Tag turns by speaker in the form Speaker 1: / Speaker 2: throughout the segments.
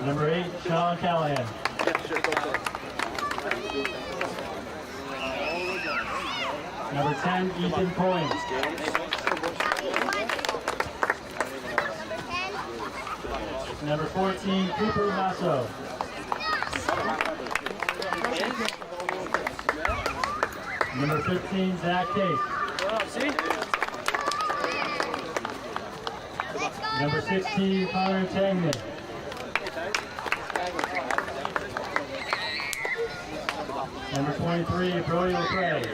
Speaker 1: Number 8, Sean Callahan. Number 10, Ethan Coyne. Number 14, Cooper Masso. Number 15, Zach Case. Number 16, Connor Tangman. Number 23, Brody LePray.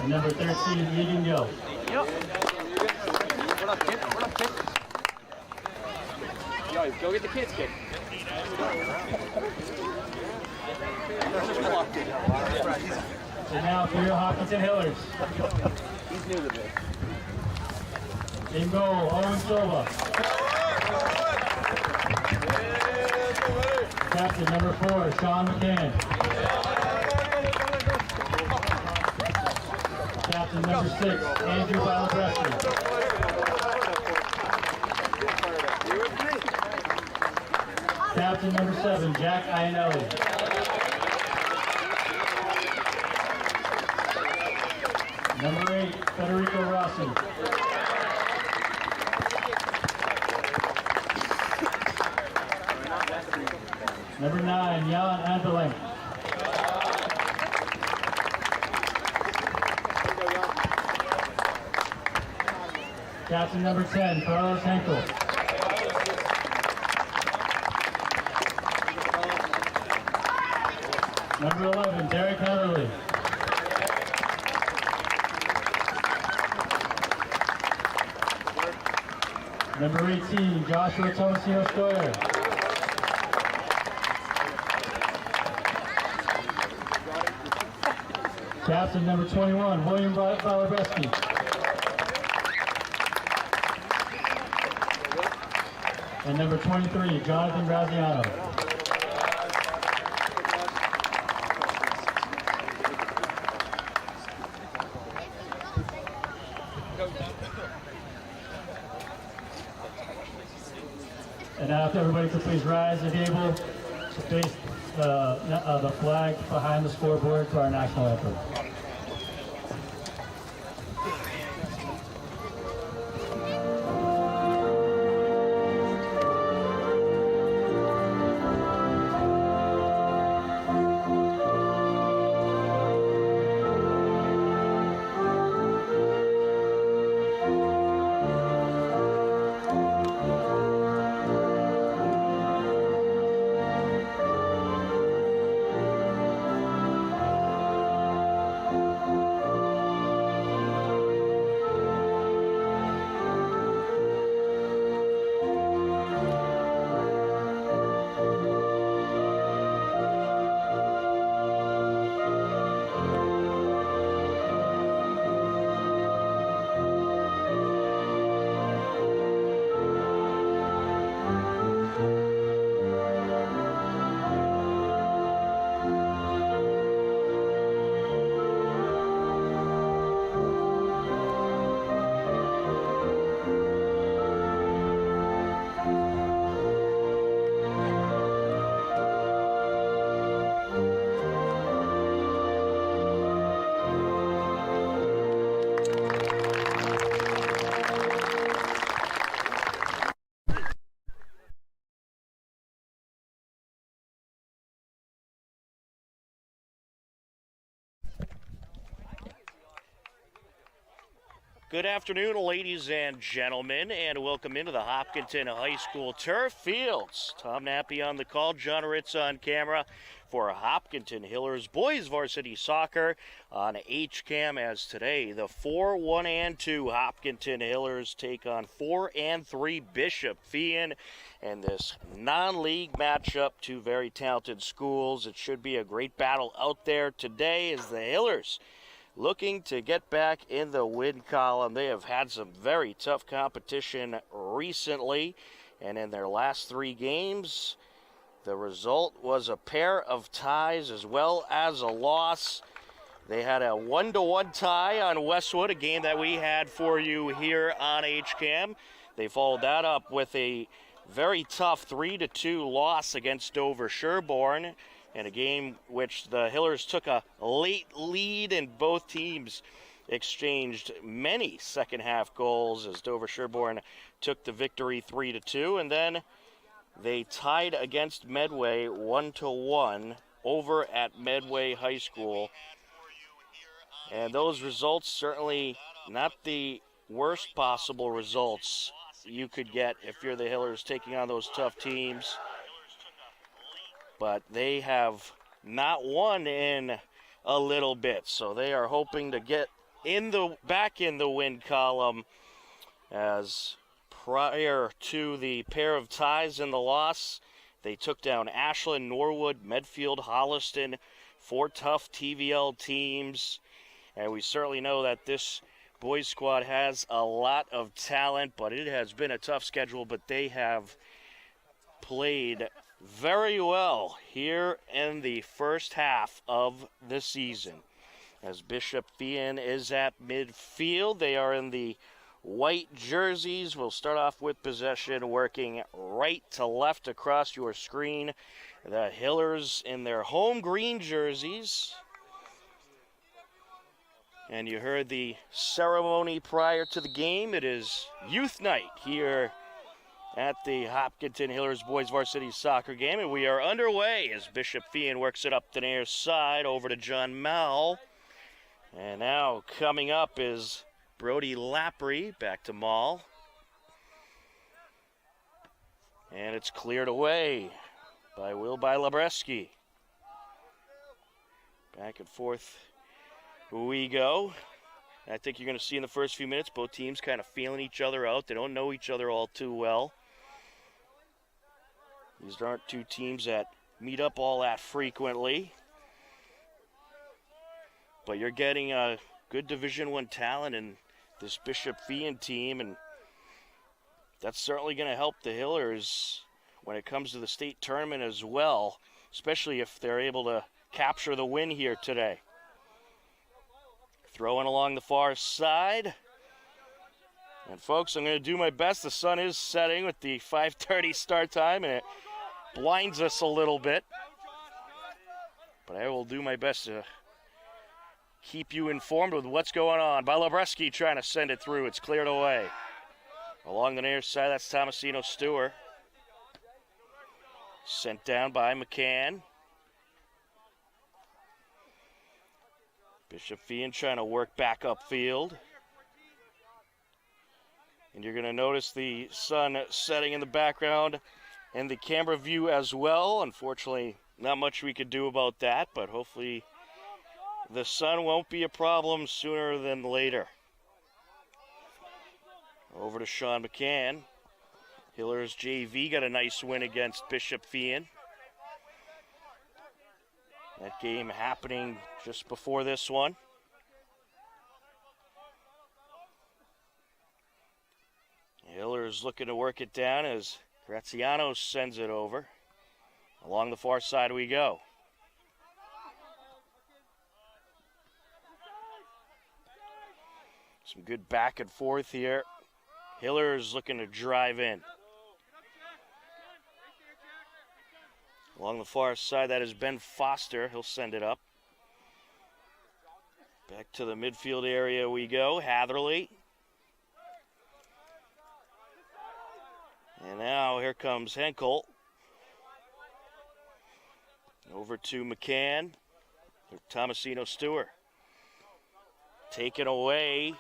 Speaker 1: And number 13, Egan Gill.
Speaker 2: Yo, go get the kids, kid.
Speaker 1: And now for your Hopkinton Hillers.
Speaker 2: He's new to this.
Speaker 1: In goal, Owen Silva. Captain number 4, Sean McCann. Captain number 6, Andrew Balabreski. Captain number 7, Jack Iannelli. Number 8, Federico Rossi. Number 9, Jan Anteling. Captain number 10, Carlos Henkel. Number 11, Derek Heatherly. Number 18, Joshua Tomasino Stoyer. Captain number 21, William Balabreski. And number 23, Jonathan Graziano. And now if everybody could please rise and be able to face the flag behind the scoreboard for our national anthem.
Speaker 3: Good afternoon, ladies and gentlemen, and welcome into the Hopkinton High School turf fields. Tom Nappy on the call, John Ritz on camera for Hopkinton Hillers boys varsity soccer on HCAM, as today the 4-1-2 Hopkinton Hillers take on 4-3 Bishop Feehan, and this non-league matchup, two very talented schools. It should be a great battle out there today as the Hillers looking to get back in the win column. They have had some very tough competition recently, and in their last 3 games, the result was a pair of ties as well as a loss. They had a 1-1 tie on Westwood, a game that we had for you here on HCAM. They followed that up with a very tough 3-2 loss against Dover Sherborne in a game which the Hillers took a late lead and both teams exchanged many second half goals as Dover Sherborne took the victory 3-2, and then they tied against Medway 1-1 over at Medway High School. And those results certainly not the worst possible results you could get if you're the Hillers taking on those tough teams. But they have not won in a little bit, so they are hoping to get back in the win column, as prior to the pair of ties and the loss, they took down Ashland, Norwood, Medfield, Holliston, 4 tough TVL teams. And we certainly know that this boys squad has a lot of talent, but it has been a tough schedule, but they have played very well here in the first half of the season. As Bishop Feehan is at midfield, they are in the white jerseys. We'll start off with possession, working right to left across your screen. The Hillers in their home green jerseys. And you heard the ceremony prior to the game. It is youth night here at the Hopkinton Hillers Boys Varsity Soccer game. And we are underway as Bishop Feehan works it up the near side over to John Mall. And now coming up is Brody Lapry, back to Mall. And it's cleared away by Labreski. Back and forth we go. I think you're going to see in the first few minutes both teams kind of feeling each other out. They don't know each other all too well. These aren't two teams that meet up all that frequently. But you're getting a good Division I talent in this Bishop Feehan team, and that's certainly going to help the Hillers when it comes to the state tournament as well, especially if they're able to capture the win here today. Throwing along the far side. And folks, I'm going to do my best. The sun is setting with the 5:30 start time, and it blinds us a little bit. But I will do my best to keep you informed with what's going on. Labreski trying to send it through. It's cleared away. Along the near side, that's Tomasino Stewart. Sent down by McCann. Bishop Feehan trying to work back upfield. And you're going to notice the sun setting in the background and the camera view as well. Unfortunately, not much we could do about that, but hopefully the sun won't be a problem sooner than later. Over to Sean McCann. Hillers JV got a nice win against Bishop Feehan. That game happening just before this one. Hillers looking to work it down as Graziano sends it over. Along the far side we go. Some good back and forth here. Hillers looking to drive in. Along the far side, that is Ben Foster. He'll send it up. Back to the midfield area we go. Hatherley. And now here comes Henkel. Over to McCann. Tomasino Stewart. Taken away.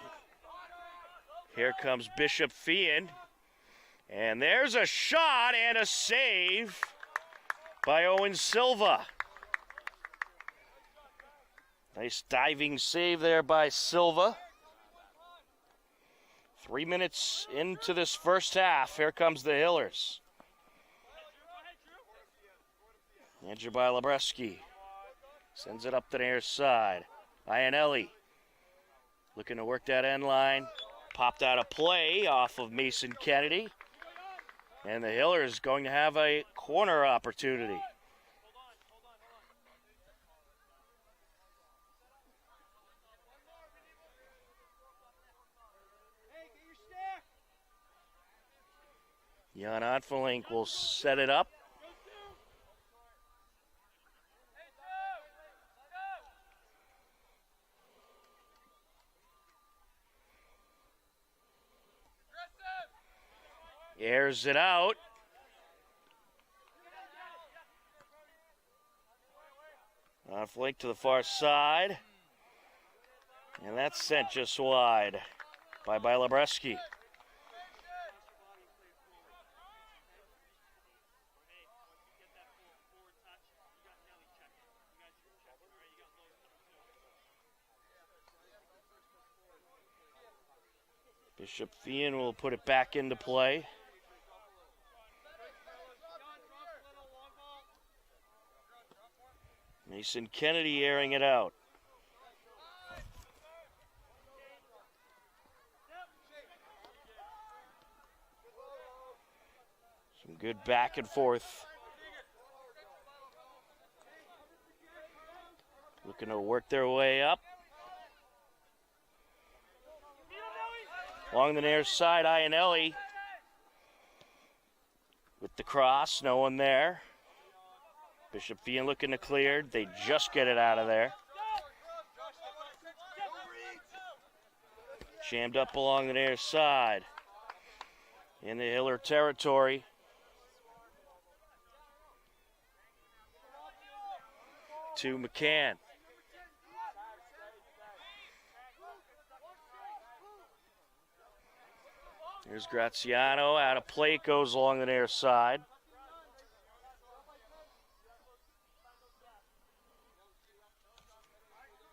Speaker 3: Here comes Bishop Feehan. And there's a shot and a save by Owen Silva. Nice diving save there by Silva. 3 minutes into this first half. Here comes the Hillers. Andrew by Labreski. Sends it up the near side. Iannelli looking to work that end line. Popped out of play off of Mason Kennedy. And the Hillers going to have a corner opportunity. Jan Onfelink will set it up. Airs it out. Onfelink to the far side. And that's sent just wide by Labreski. Bishop Feehan will put it back into play. Mason Kennedy airing it out. Some good back and forth. Looking to work their way up. Along the near side, Iannelli with the cross, no one there. Bishop Feehan looking to clear. They just get it out of there. Jammed up along the near side. In the Hiller territory. To McCann. Here's Graziano, out of play, goes along the near side.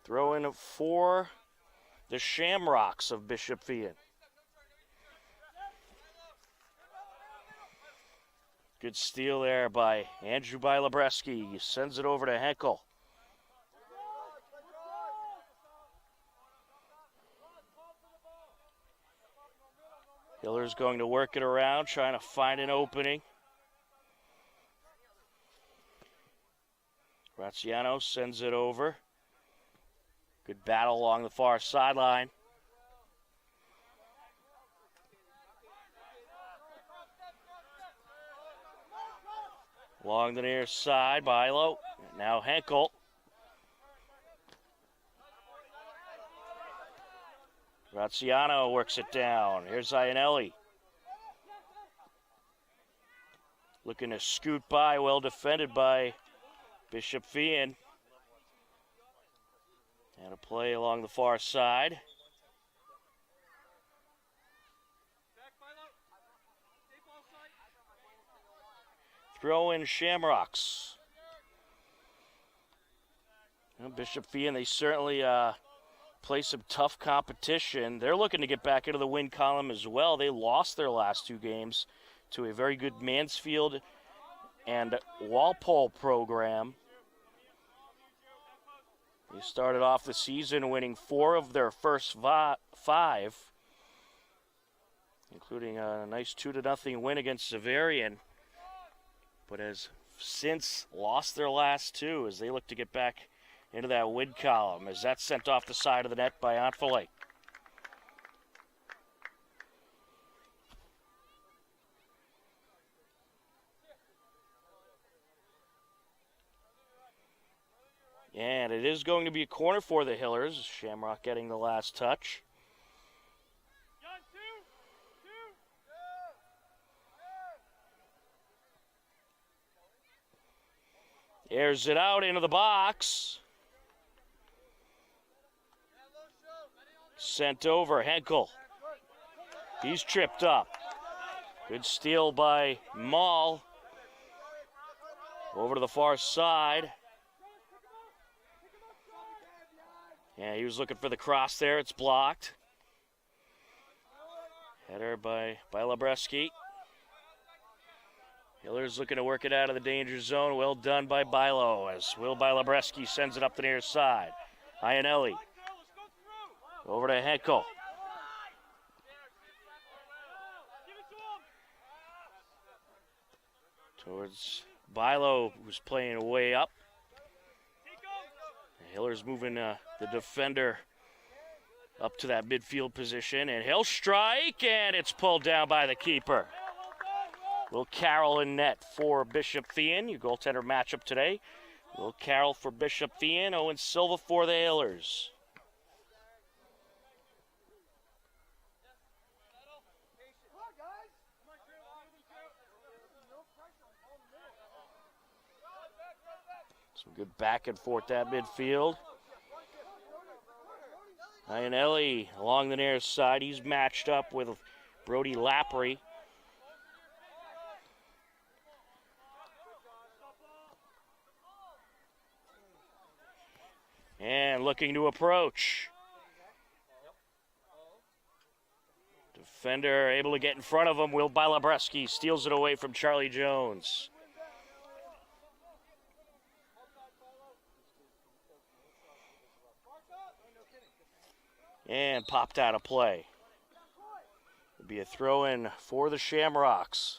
Speaker 3: Throw in for the Shamrocks of Bishop Feehan. Good steal there by Andrew Labreski. He sends it over to Henkel. Hiller's going to work it around, trying to find an opening. Graziano sends it over. Good battle along the far sideline. Along the near side, Bilo. Now Henkel. Graziano works it down. Here's Iannelli. Looking to scoot by, well defended by Bishop Feehan. And a play along the far side. Throw in Shamrocks. Well, Bishop Feehan, they certainly play some tough competition. They're looking to get back into the win column as well. They lost their last two games to a very good Mansfield and Walpole program. They started off the season winning 4 of their first 5, including a nice 2-0 win against Xaverian, but has since lost their last 2 as they look to get back into that win column, as that's sent off the side of the net by Onfelink. And it is going to be a corner for the Hillers. Shamrock getting the last touch. Airs it out into the box. Sent over, Henkel. He's tripped up. Good steal by Maul. Over to the far side. Yeah, he was looking for the cross there. It's blocked. Header by Labreski. Hiller's looking to work it out of the danger zone. Well done by Bilo as Will Labreski sends it up the near side. Iannelli. Over to Henkel. Towards Bilo, who's playing way up. Hiller's moving the defender up to that midfield position, and he'll strike, and it's pulled down by the keeper. Will Carroll in net for Bishop Feehan. Your goaltender matchup today. Will Carroll for Bishop Feehan. Owen Silva for the Hailers. Some good back and forth at midfield. Iannelli along the near side. He's matched up with Brody Lapry. And looking to approach. Defender able to get in front of him. Will Bilabreski steals it away from Charlie Jones. And popped out of play. It'll be a throw-in for the Shamrocks.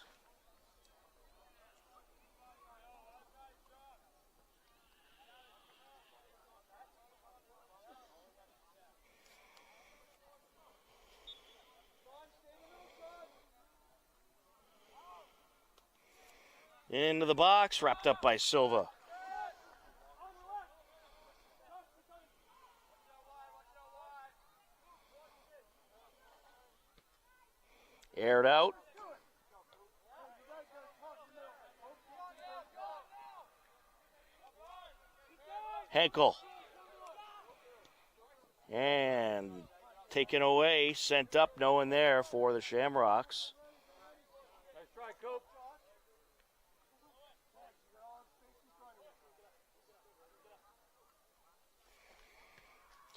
Speaker 3: Into the box, wrapped up by Silva. Aired out. Henkel. And taken away, sent up, no one there for the Shamrocks.
Speaker 2: Nice try, Coop.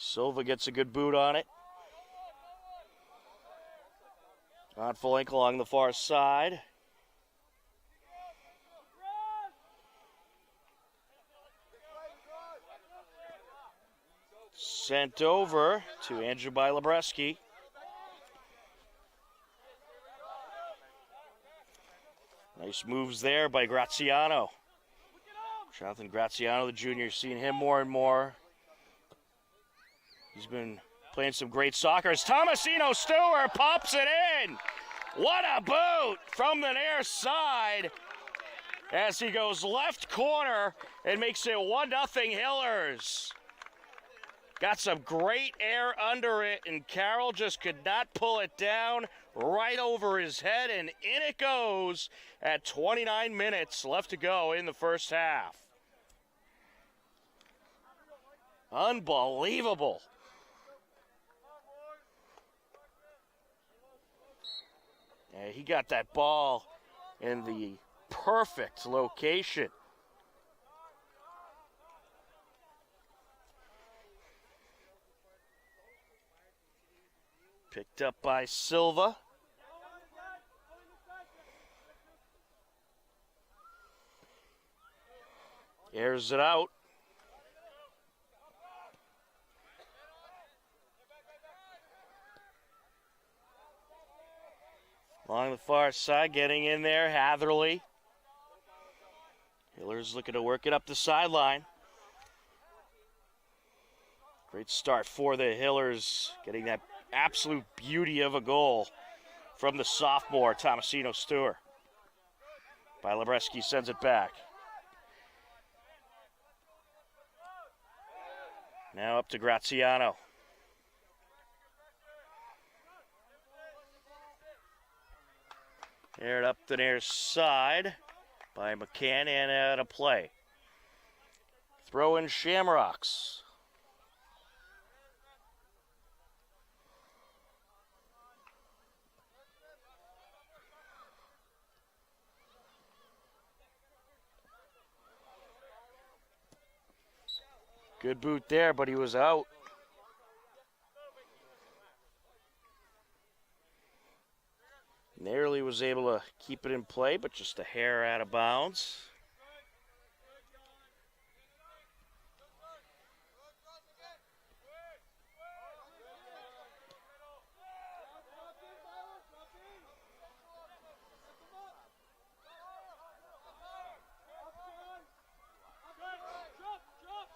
Speaker 3: Silva gets a good boot on it. On full ankle along the far side. Sent over to Andrew Bilabreski. Nice moves there by Graziano. Jonathan Graziano, the junior, seeing him more and more. He's been playing some great soccer. As Tomasino Stewart pops it in. What a boot from the near side as he goes left corner and makes it 1-0 Hillers. Got some great air under it, and Carroll just could not pull it down. Right over his head, and in it goes at 29 minutes left to go in the first half. Unbelievable. Yeah, he got that ball in the perfect location. Picked up by Silva. Airs it out. Along the far side, getting in there, Hatherley. Hillers looking to work it up the sideline. Great start for the Hillers, getting that absolute beauty of a goal from the sophomore, Tomasino Stewart. Bilabreski sends it back. Now up to Graziano. Aired up the near side by McCann and out of play. Throw in Shamrocks. Good boot there, but he was out. Narrowly was able to keep it in play, but just a hair out of bounds.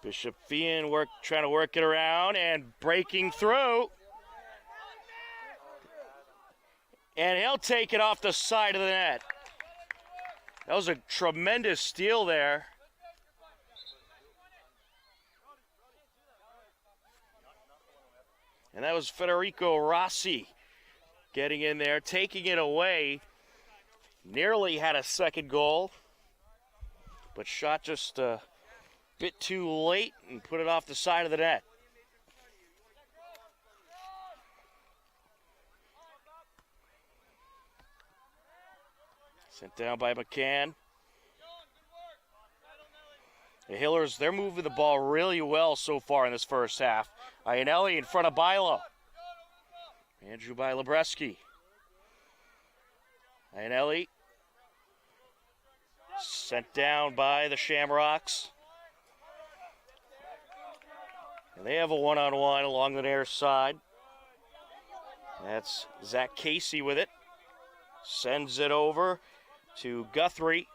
Speaker 3: Bishop Feehan trying to work it around and breaking through. And he'll take it off the side of the net. That was a tremendous steal there. And that was Federico Rossi getting in there, taking it away. Nearly had a second goal, but shot just a bit too late and put it off the side of the net. Sent down by McCann. The Hillers, they're moving the ball really well so far in this first half. Iannelli in front of Bilo. Andrew Bilobreski. Iannelli sent down by the Shamrocks. And they have a one-on-one along the near side. That's Zach Casey with it. Sends it over to Guthrie.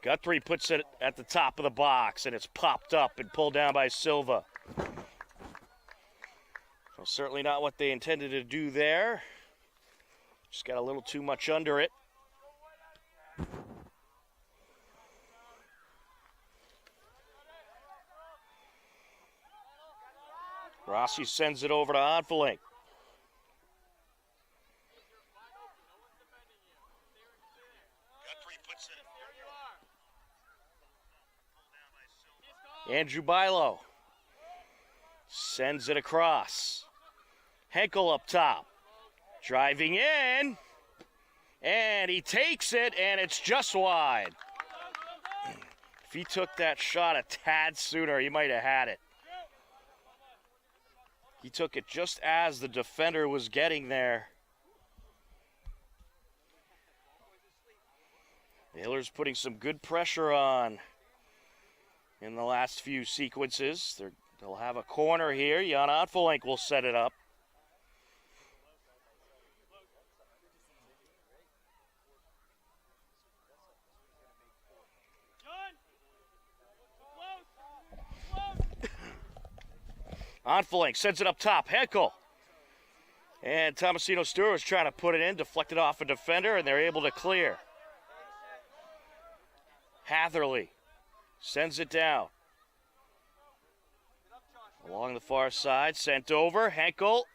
Speaker 3: Guthrie puts it at the top of the box, and it's popped up and pulled down by Silva. Well, certainly not what they intended to do there. Just got a little too much under it. Rossi sends it over to Onfeling. Andrew Bilo sends it across. Henkel up top. Driving in. And he takes it, and it's just wide. If he took that shot a tad sooner, he might have had it. He took it just as the defender was getting there. The Hillers putting some good pressure on in the last few sequences. They'll have a corner here. Jan Onfelink will set it up. Onfelink sends it up top. Henkel. And Tomasino Stewart was trying to put it in, deflected off a defender, and they're able to clear. Hatherley sends it down. Along the far side, sent over. Henkel.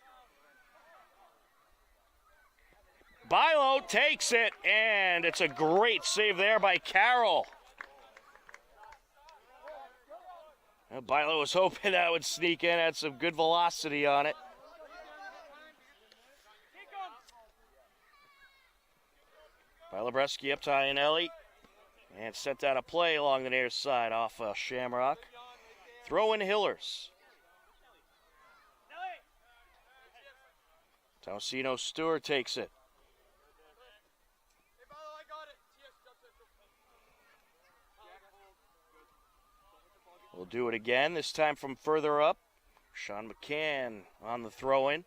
Speaker 3: Bilo takes it, and it's a great save there by Carroll. Bilo was hoping that would sneak in, had some good velocity on it. Bilobreski up to Iannelli. And sent out a play along the near side off Shamrock. Throw in Hillers. Tomasino Stewart takes it. We'll do it again, this time from further up. Sean McCann on the throw-in.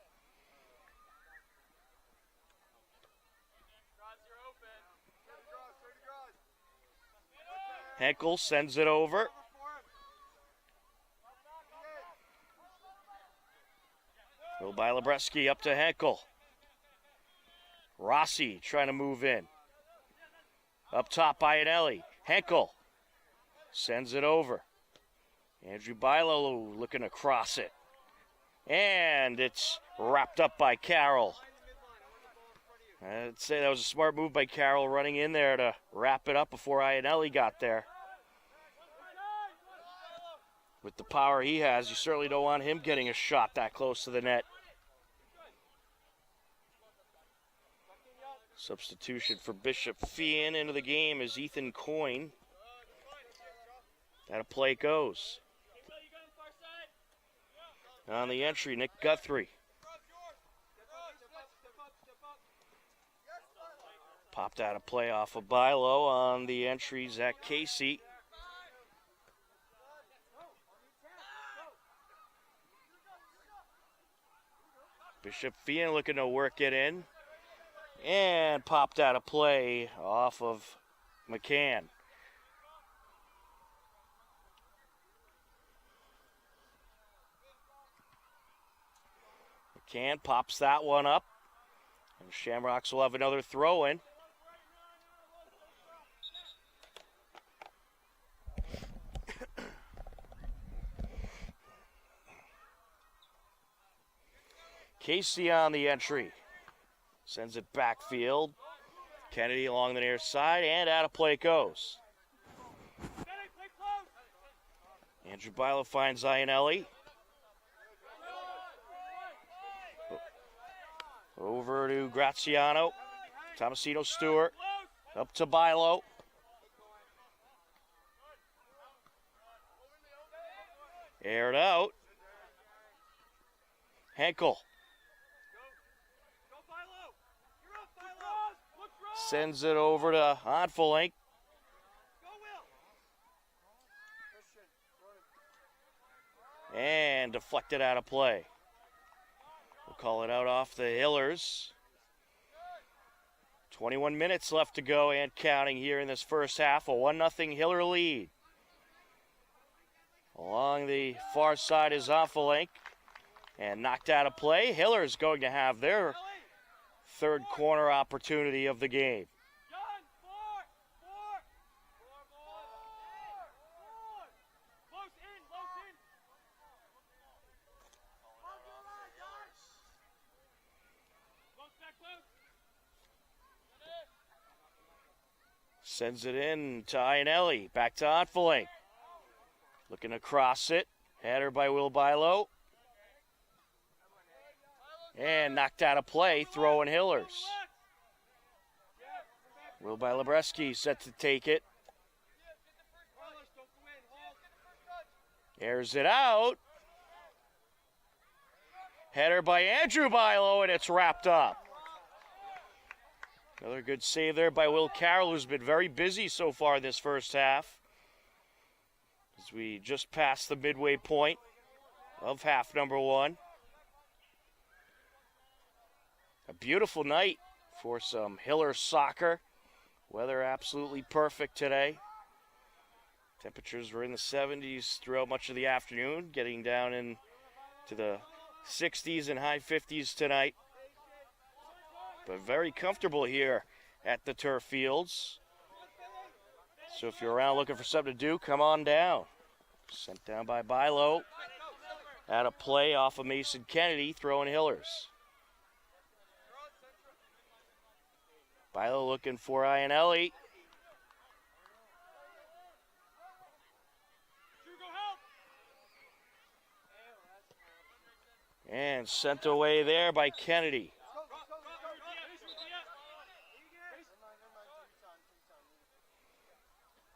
Speaker 3: Henkel sends it over. Will Bilobreski up to Henkel. Rossi trying to move in. Up top, Iannelli. Henkel sends it over. Andrew Bilo looking to cross it. And it's wrapped up by Carroll. I'd say that was a smart move by Carroll, running in there to wrap it up before Iannelli got there. With the power he has, you certainly don't want him getting a shot that close to the net. Substitution for Bishop Feehan into the game is Ethan Coyne. That a play goes. On the entry, Nick Guthrie. Popped out a play off of Bilo. On the entry, Zach Casey. Bishop Feehan looking to work it in. And popped out a play off of McCann. McCann pops that one up. And Shamrocks will have another throw in. Casey on the entry. Sends it backfield. Kennedy along the near side, and out of play it goes. Andrew Bilo finds Iannelli. Over to Graziano. Tomasino Stewart. Up to Bilo. Aired out. Henkel. Sends it over to Onfelink. And deflected out of play. We'll call it out off the Hillers. 21 minutes left to go and counting here in this first half. A 1-0 Hiller lead. Along the far side is Onfelink. And knocked out of play. Hiller's going to have their third corner opportunity of the game. Sends it in to Iannelli. Back to Onfelink. Looking to cross it. Header by Will Bilo. And knocked out of play, throwing Hillers. Will Bilebreski set to take it. Airs it out. Header by Andrew Bilo, and it's wrapped up. Another good save there by Will Carroll, who's been very busy so far in this first half. As we just passed the midway point of half number one. A beautiful night for some Hiller soccer. Weather absolutely perfect today. Temperatures were in the 70s throughout much of the afternoon, getting down into the 60s and high 50s tonight. But very comfortable here at the turf fields. So if you're around looking for something to do, come on down. Sent down by Bilo. Out of play off of Mason Kennedy, throwing Hillers. Bilo looking for Iannelli. And sent away there by Kennedy.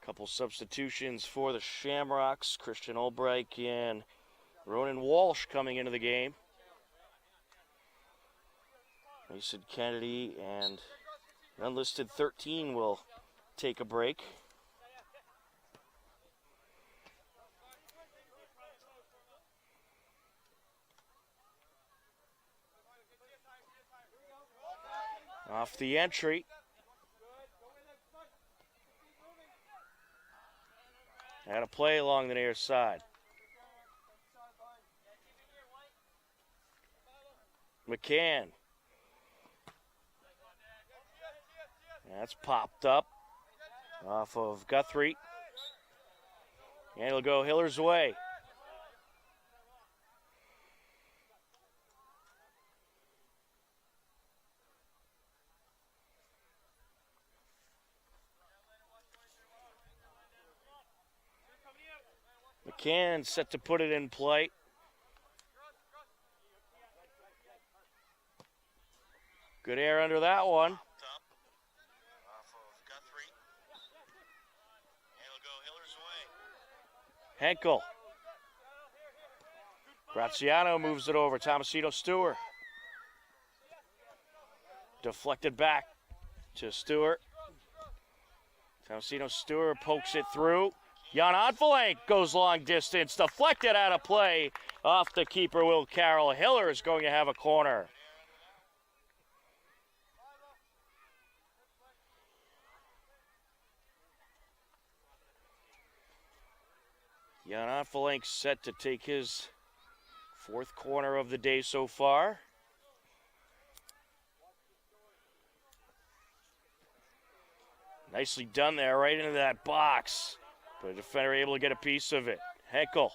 Speaker 3: Couple substitutions for the Shamrocks. Christian Olbrich and Ronan Walsh coming into the game. Mason Kennedy and unlisted 13 will take a break. Off the entry. Had a play along the near side. McCann. That's popped up off of Guthrie. And it'll go Hiller's way. McCann set to put it in play. Good air under that one. Henkel. Graziano moves it over. Tomasino Stewart. Deflected back to Stewart. Tomasino Stewart pokes it through. Jan Onfelink goes long distance. Deflected out of play off the keeper, Will Carroll. Hiller is going to have a corner. Jan Onfelink set to take his fourth corner of the day so far. Nicely done there, right into that box. But the defender able to get a piece of it. Henkel.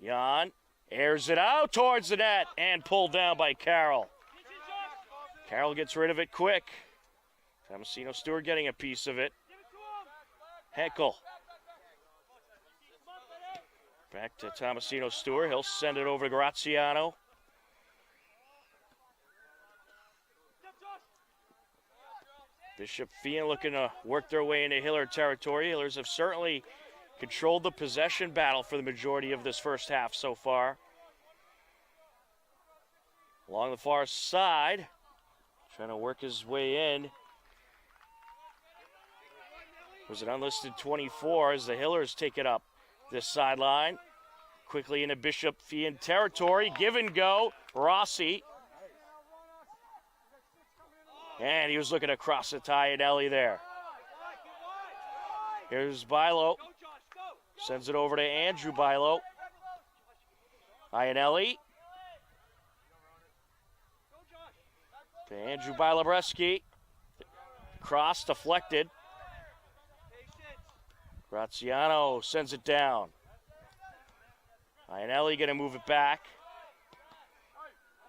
Speaker 3: Jan airs it out towards the net and pulled down by Carroll. Carroll gets rid of it quick. Tomasino Stewart getting a piece of it. Henkel. Back to Tomasino Stewart. He'll send it over to Graziano. Bishop Feehan looking to work their way into Hiller territory. Hillers have certainly controlled the possession battle for the majority of this first half so far. Along the far side, trying to work his way in. Was an unlisted 24 as the Hillers take it up this sideline. Quickly into Bishop Feehan territory. Give and go. Rossi. And he was looking across the Iannelli there. Here's Bilo. Sends it over to Andrew Bilo. Iannelli. To Andrew Bilobreski. Cross deflected. Graziano sends it down. Iannelli going to move it back.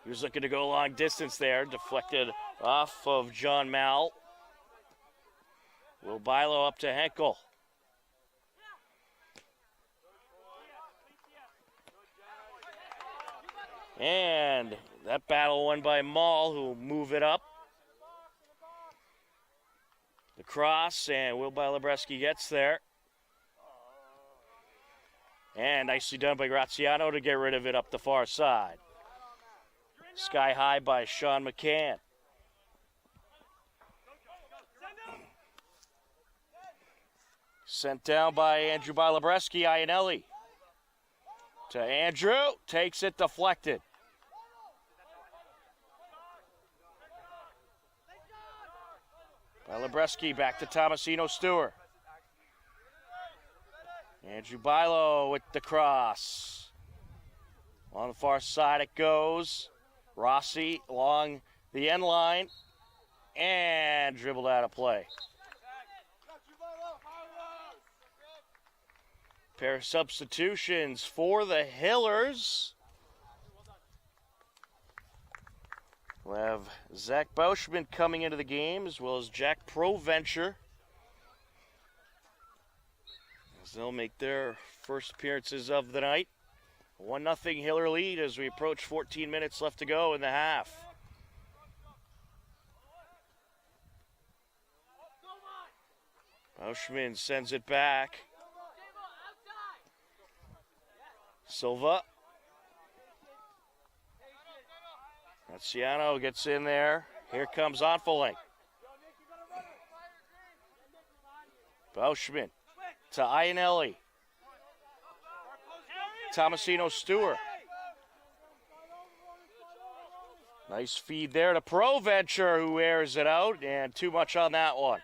Speaker 3: He was looking to go long distance there. Deflected off of John Mal. Will Bilo up to Henkel. And that battle won by Maul, who will move it up. The cross, and Will Bilobreski gets there. And nicely done by Graziano to get rid of it up the far side. Sky high by Sean McCann. Sent down by Andrew Bilobreski. Iannelli. To Andrew. Takes it deflected. Bilobreski back to Tomasino Stewart. Andrew Bilo with the cross. On the far side it goes. Rossi along the end line and dribbled out of play. Pair of substitutions for the Hillers. We'll have Zach Bauschman coming into the game as well as Jack Proventure. As they'll make their first appearances of the night. 1-0 Hiller lead as we approach 14 minutes left to go in the half. Bauschman sends it back. Silva. Graziano gets in there. Here comes Onfeling. Bauschman to Iannelli. Tomasino Stewart. Nice feed there to Proventure, who airs it out, and too much on that one.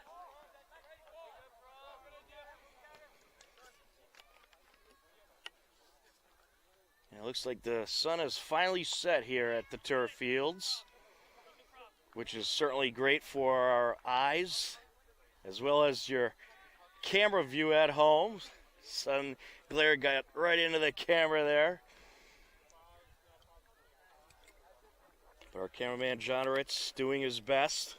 Speaker 3: It looks like the sun has finally set here at the turf fields, which is certainly great for our eyes, as well as your camera view at home. Sun glare got right into the camera there. But our cameraman John Ritz doing his best.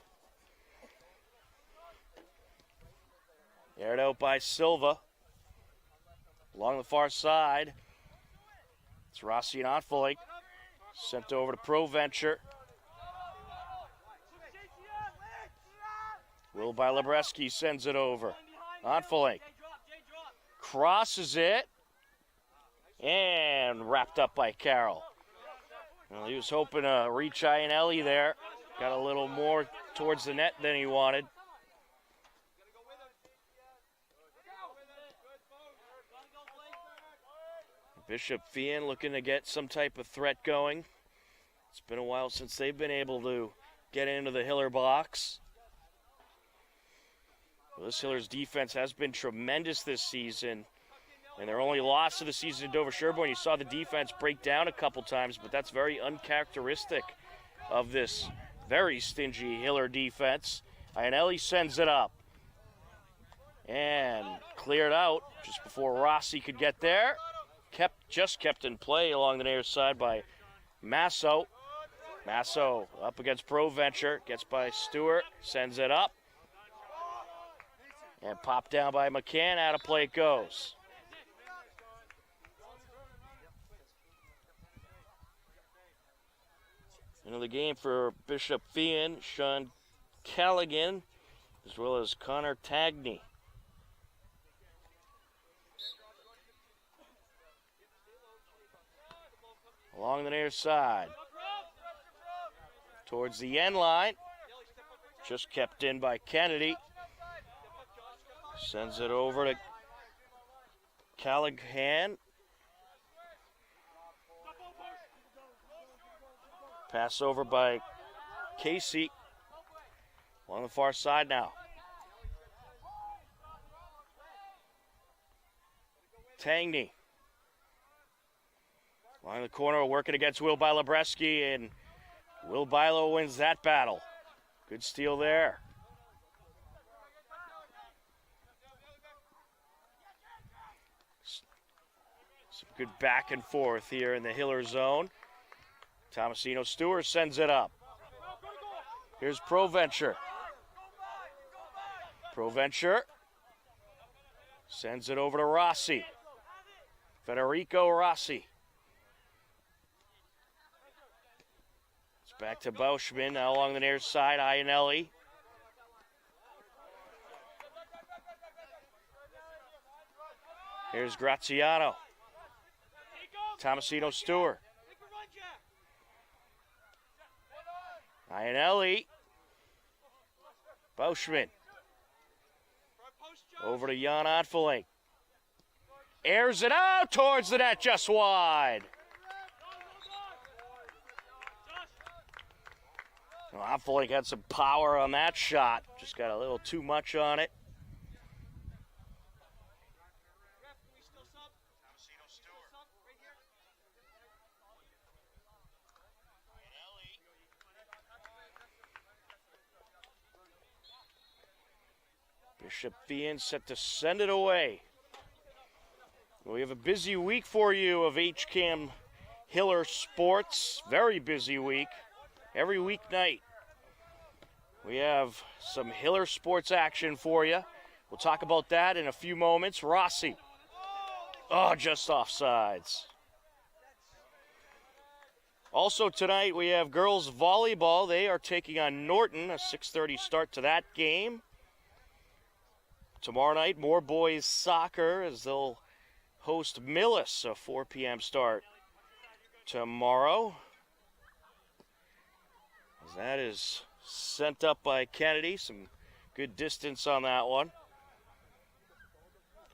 Speaker 3: Aired out by Silva. Along the far side. It's Rossi and Onfeling. Sent over to Proventure. Will Bilobreski sends it over. Onfeling. Crosses it. And wrapped up by Carroll. Well, he was hoping to reach Iannelli there. Got a little more towards the net than he wanted. Bishop Feehan looking to get some type of threat going. It's been a while since they've been able to get into the Hiller box. Well, this Hiller's defense has been tremendous this season. And their only loss of the season to Dover Sherborne, you saw the defense break down a couple times, but that's very uncharacteristic of this very stingy Hiller defense. Iannelli sends it up. And cleared out just before Rossi could get there. Just kept in play along the near side by Masso. Masso up against ProVenture, gets by Stewart, sends it up. And popped down by McCann, out of play it goes. Into the game for Bishop Feehan, Sean Callaghan, as well as Connor Tagney. Along the near side. Towards the end line. Just kept in by Kennedy. Sends it over to Callaghan. Pass over by Casey. On the far side now. Tagney. Line the corner, working against Will Bilobreski, and Will Bilo wins that battle. Good steal there. Some good back and forth here in the Hiller zone. Tomasino Stewart sends it up. Here's ProVenture. ProVenture sends it over to Rossi. Federico Rossi. It's back to Bauschman, now along the near side, Iannelli. Here's Graziano. Tomasino Stewart. Iannelli. Bauschman. Over to Jan Otfelink. Airs it out towards the net, just wide. Well, Otfelink had some power on that shot. Just got a little too much on it. Bishop Feehan set to send it away. We have a busy week for you of HCAM Hiller Sports. Very busy week. Every weeknight we have some Hiller Sports action for you. We'll talk about that in a few moments. Rossi. Oh, just offsides. Also tonight we have girls volleyball. They are taking on Norton. A 6:30 start to that game. Tomorrow night, more boys soccer as they'll host Millis, a 4 p.m. start tomorrow. As that is sent up by Kennedy. Some good distance on that one.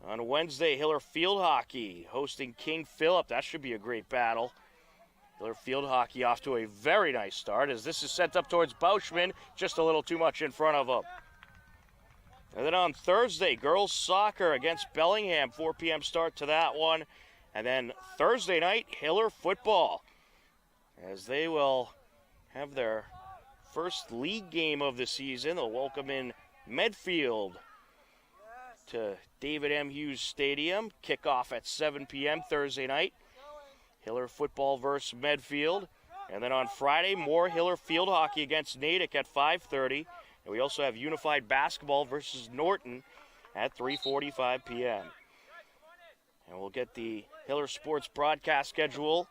Speaker 3: On Wednesday, Hiller Field Hockey hosting King Philip. That should be a great battle. Hiller Field Hockey off to a very nice start as this is sent up towards Bauschman. Just a little too much in front of him. And then on Thursday, girls soccer against Bellingham, 4 p.m. start to that one. And then Thursday night, Hiller football, as they will have their first league game of the season. They'll welcome in Medfield to David M. Hughes Stadium. Kickoff at 7 p.m. Thursday night. Hiller football versus Medfield. And then on Friday, more Hiller field hockey against Natick at 5:30. And we also have Unified Basketball versus Norton at 3:45 p.m. And we'll get the Hiller Sports broadcast schedule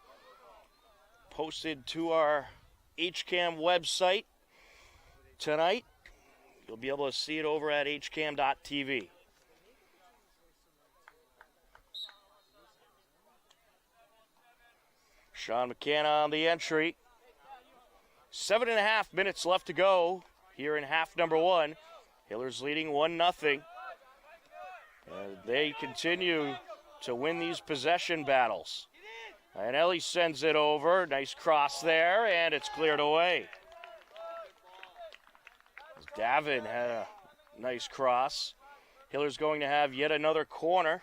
Speaker 3: posted to our HCAM website tonight. You'll be able to see it over at hcam.tv. Sean McCann on the entry. 7.5 minutes left to go here in half number one. Hiller's leading 1-0. They continue to win these possession battles. Iannelli sends it over. Nice cross there, and it's cleared away. Davin had a nice cross. Hiller's going to have yet another corner.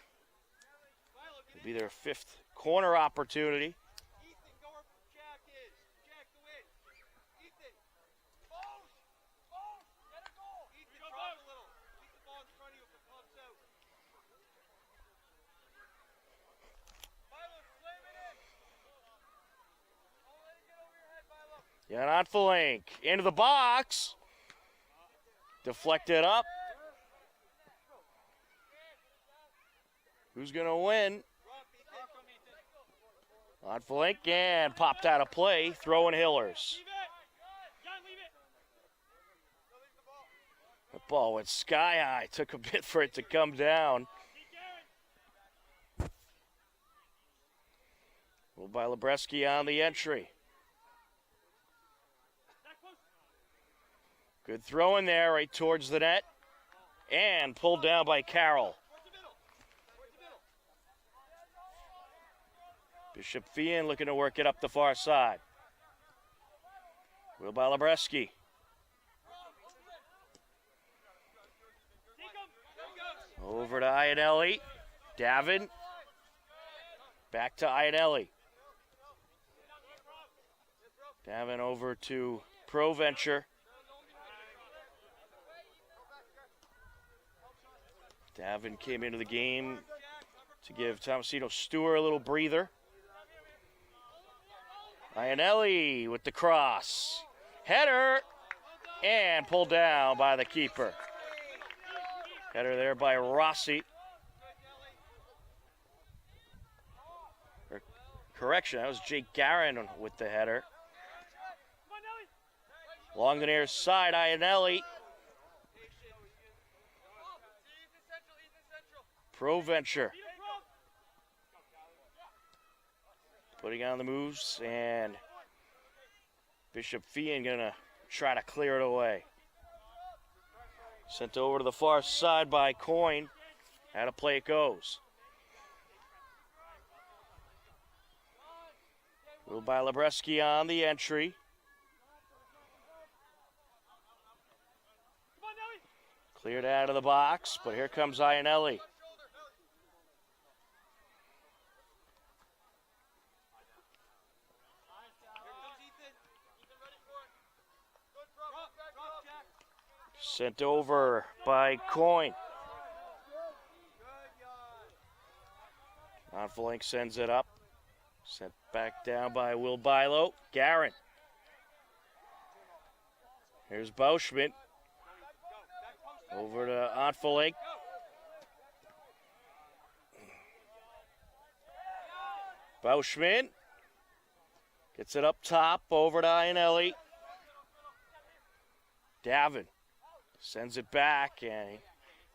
Speaker 3: It'll be their 5th corner opportunity. Yeah, not Feehan. Into the box. Deflected up. Who's going to win? On Feehan and popped out of play. Throwing Hillers. The ball went sky high. Took a bit for it to come down. Pulled by Lebreski on the entry. Good throw in there right towards the net. And pulled down by Carroll. Bishop Feehan looking to work it up the far side. Wheel by Lebreski. Over to Ionelli. Davin. Back to Ionelli. Davin over to ProVenture. Davin came into the game to give Tomasino Stewart a little breather. Ionelli with the cross. Header. And pulled down by the keeper. Header there by Rossi. Correction, that was Jake Garin with the header. Along the near side, Ionelli. ProVenture. Putting on the moves, and Bishop Feehan gonna try to clear it away. Sent over to the far side by Coyne. How to play it goes. Ruled by Lebreski on the entry. Cleared out of the box, but here comes Ionelli. Sent over by Coyne. Feehan sends it up. Sent back down by Will Bilo. Garin. Here's Bauschmidt. Over to Feehan. Bauschmidt gets it up top. Over to Ionelli. Davin sends it back, and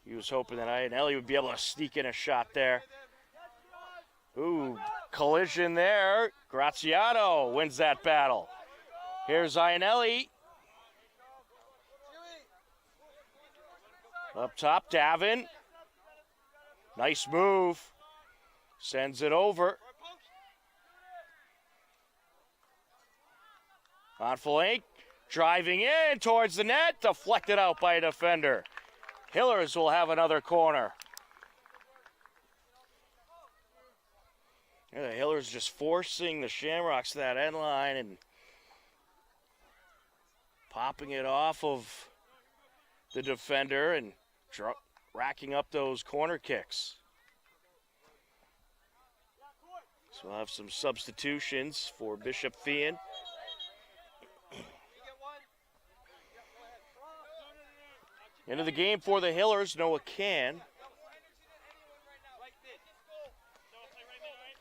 Speaker 3: he was hoping that Ionelli would be able to sneak in a shot there. Ooh, collision there. Graziano wins that battle. Here's Ionelli. Up top, Davin. Nice move. Sends it over. Feehan driving in towards the net. Deflected out by a defender. Hillers will have another corner. Yeah, the Hillers just forcing the Shamrocks to that end line and popping it off of the defender and racking up those corner kicks. So we'll have some substitutions for Bishop Feehan. Into the game for the Hillers, Noah Can.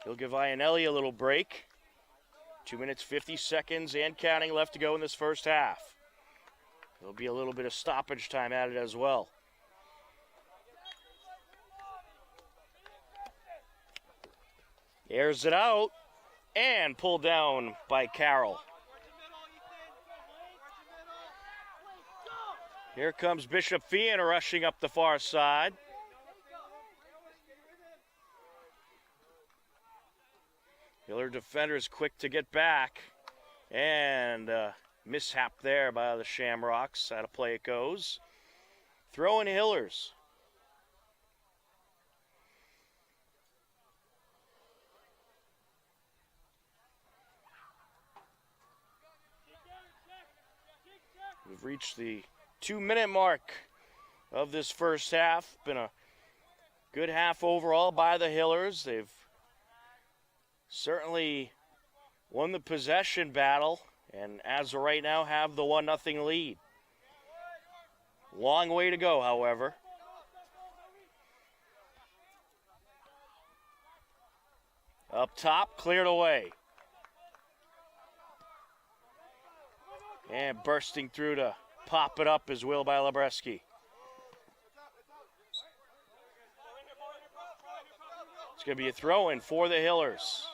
Speaker 3: He'll give Ionelli a little break. 2 minutes, 50 seconds and counting left to go in this first half. There'll be a little bit of stoppage time added as well. Airs it out and pulled down by Carroll. Here comes Bishop Feehan rushing up the far side. Hiller defenders quick to get back. And mishap there by the Shamrocks. How to play it goes. Throwing Hillers. We've reached the 2-minute mark of this first half. Been a good half overall by the Hillers. They've certainly won the possession battle And as of right now, have the 1-0 lead. Long way to go, however. Up top, cleared away. And bursting through to pop it up is Will by Labreski. It's going to be a throw-in for the Hillers.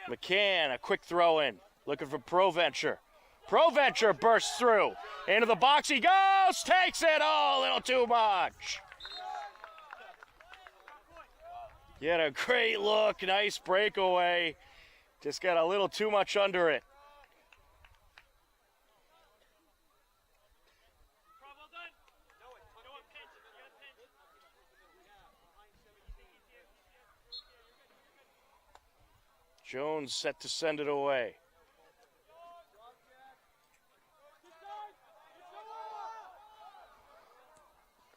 Speaker 3: McCann, a quick throw-in, looking for Proventure. Proventure bursts through. Into the box he goes, takes it, a little too much. He had a great look, nice breakaway. Just got a little too much under it. Jones set to send it away.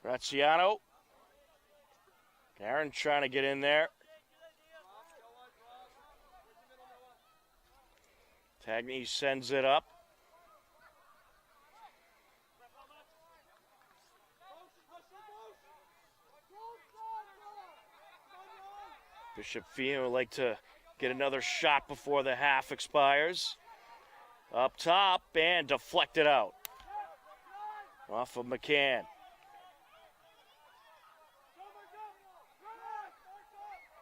Speaker 3: Graziano. Aaron trying to get in there. Tagney sends it up. Bishop Feehan would like to get another shot before the half expires. Up top and deflected out. Off of McCann.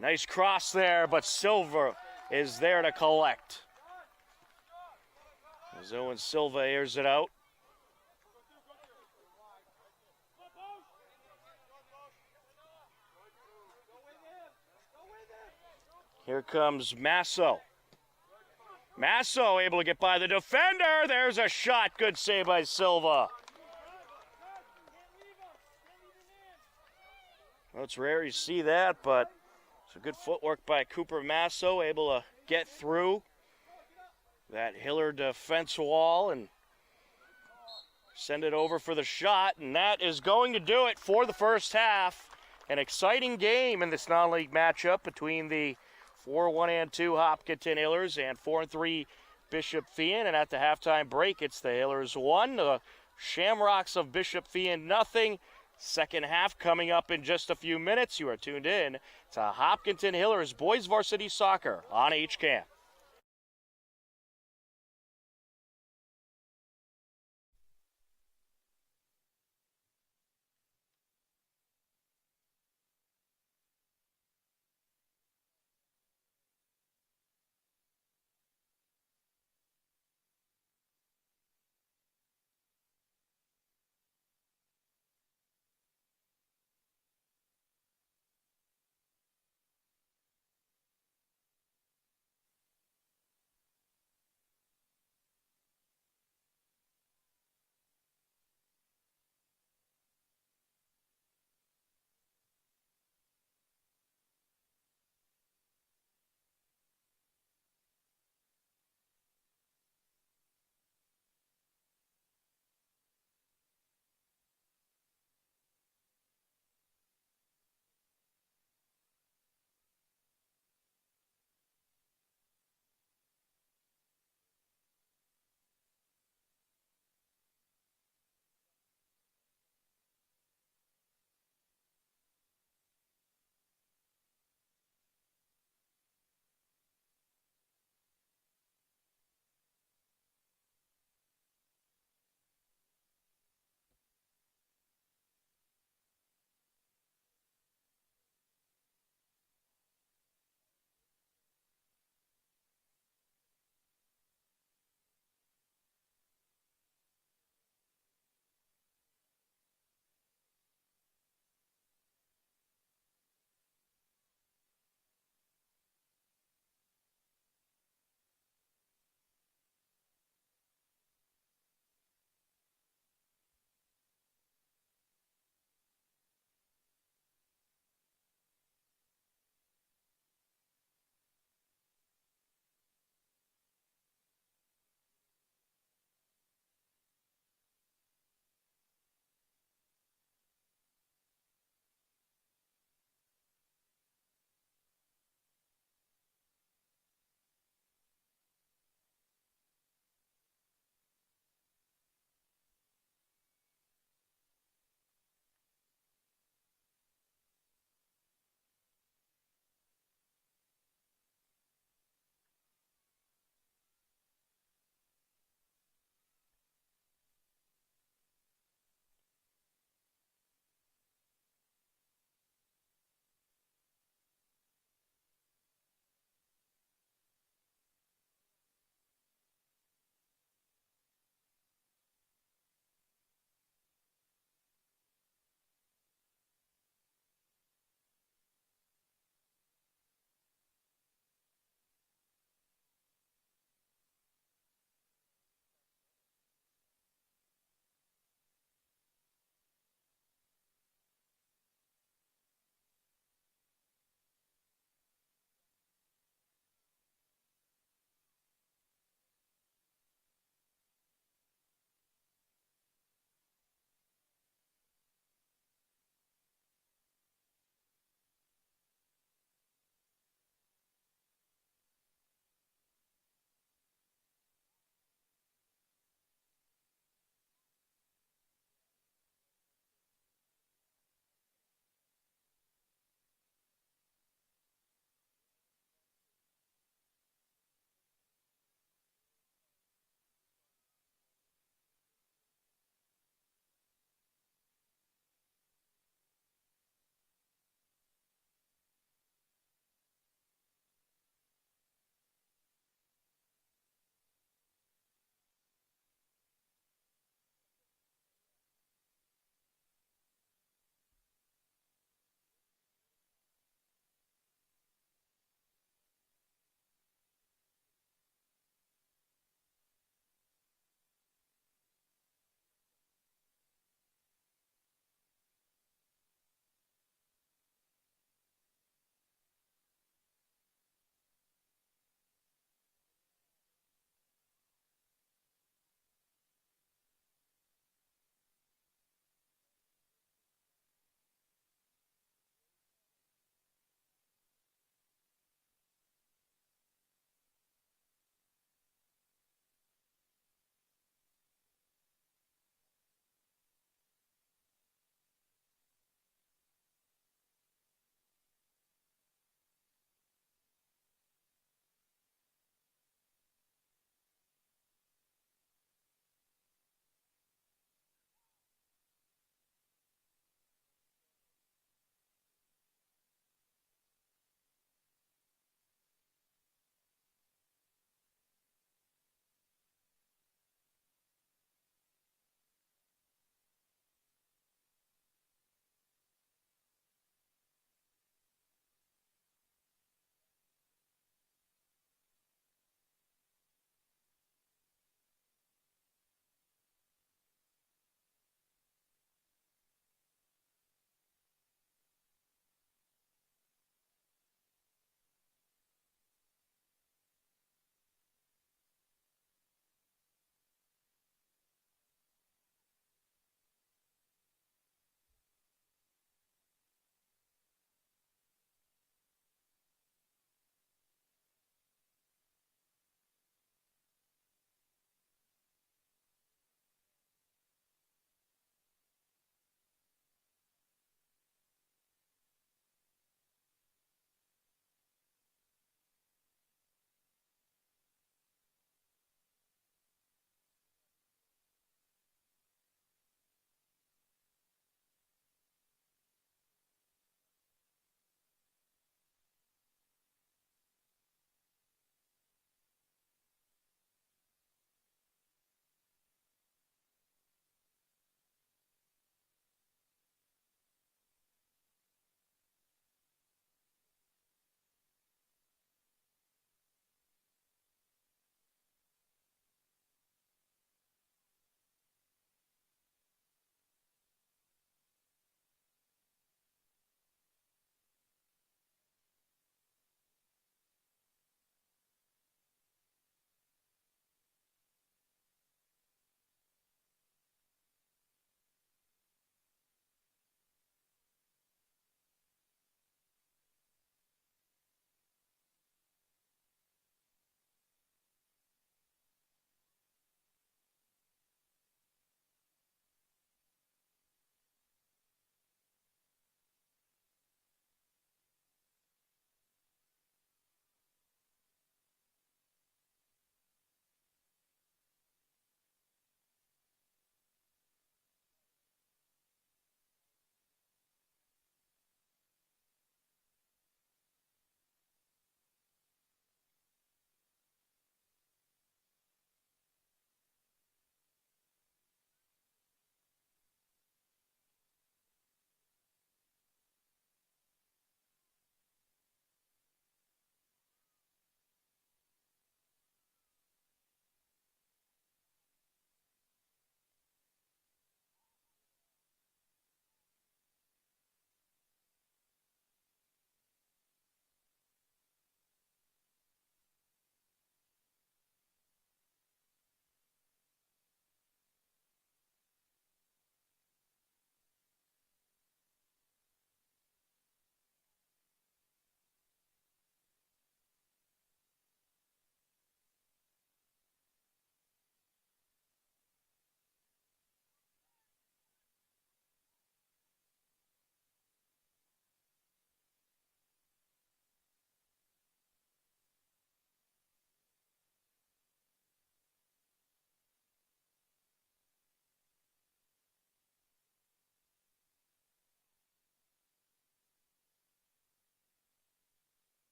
Speaker 3: Nice cross there, but Silva is there to collect. As Owen Silva airs it out. Here comes Masso. Masso able to get by the defender. There's a shot. Good save by Silva. Well, it's rare you see that, but it's a good footwork by Cooper Masso, able to get through that Hiller defense wall and send it over for the shot. And that is going to do it for the first half. An exciting game in this non-league matchup between the 4-1-2 Hopkinton Hillers and 4-3 Bishop Feehan. And at the halftime break, it's the Hillers 1, the Shamrocks of Bishop Feehan nothing. Second half coming up in just a few minutes. You are tuned in to Hopkinton Hillers Boys Varsity Soccer on HCAM.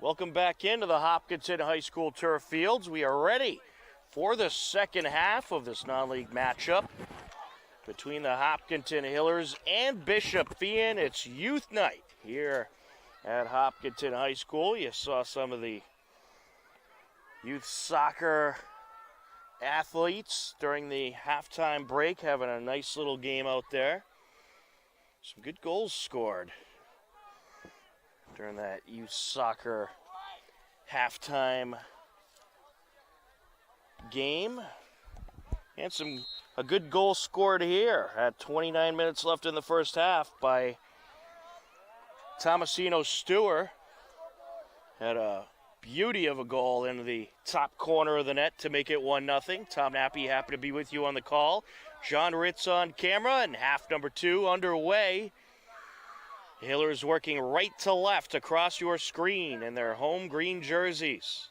Speaker 3: Welcome back into the Hopkinton High School turf fields. We are ready for the second half of this non-league matchup between the Hopkinton Hillers and Bishop Feehan. It's youth night here at Hopkinton High School. You saw some of the youth soccer athletes during the halftime break having a nice little game out there. Some good goals scored during that youth soccer halftime game. And a good goal scored here at 29 minutes left in the first half by Tomasino Stewart. Had a beauty of a goal into the top corner of the net to make it 1-0. Tom Nappy happy to be with you on the call. John Ritz on camera, and half number 2 underway. Hillers working right to left across your screen in their home green jerseys.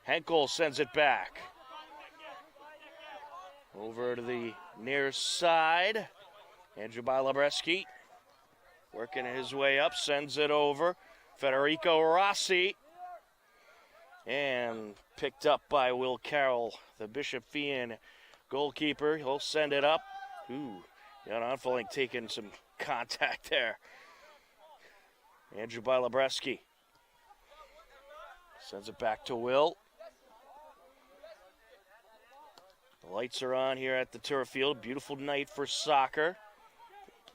Speaker 3: Henkel sends it back. Over to the near side. Andrew Labreski working his way up, sends it over. Federico Rossi. And picked up by Will Carroll, the Bishop Feehan goalkeeper. He'll send it up. Ooh, Jan Onfelink taking some contact there. Andrew Labreski sends it back to Will. The lights are on here at the turf field. Beautiful night for soccer.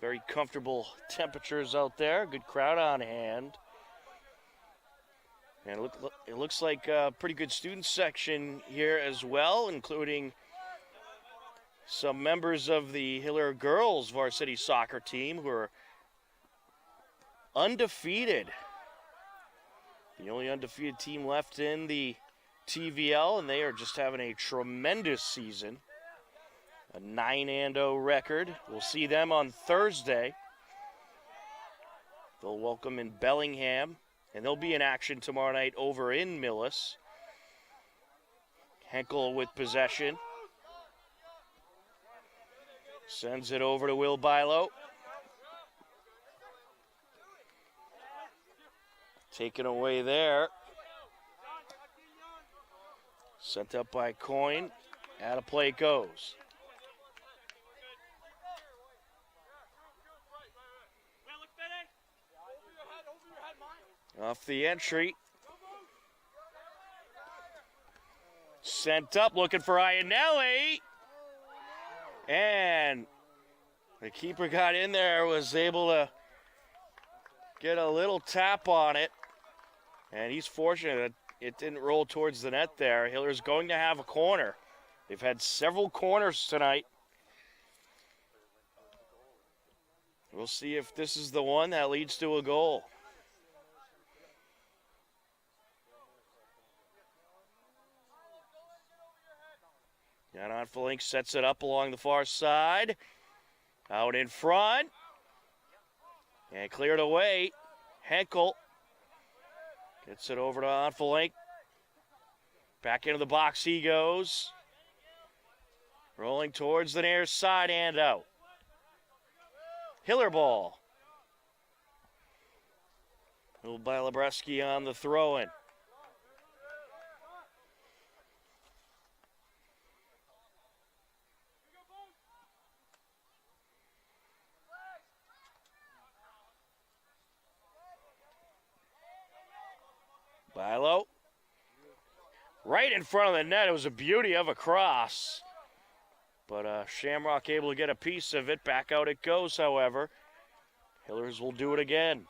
Speaker 3: Very comfortable temperatures out there. Good crowd on hand. And it looks like a pretty good student section here as well, including some members of the Hiller girls varsity soccer team who are undefeated. The only undefeated team left in the TVL, and they are just having a tremendous season. A 9-0 record. We'll see them on Thursday. They'll welcome in Bellingham, and they'll be in action tomorrow night over in Millis. Henkel with possession. Sends it over to Will Bilo. Taken away there. Sent up by Coyne. Out of play it goes. Off the entry. Sent up, looking for Iannelli. And the keeper got in there, was able to get a little tap on it. And he's fortunate that it didn't roll towards the net there. Hiller's going to have a corner. They've had several corners tonight. We'll see if this is the one that leads to a goal. Jan Onfelink sets it up along the far side. Out in front. And cleared away. Henkel gets it over to Onfelink. Back into the box he goes. Rolling towards the near side and out. Hiller ball. Little by Labreski on the throw-in. Bilo. Right in front of the net. It was a beauty of a cross. But Shamrock able to get a piece of it. Back out it goes, however. Hillers will do it again.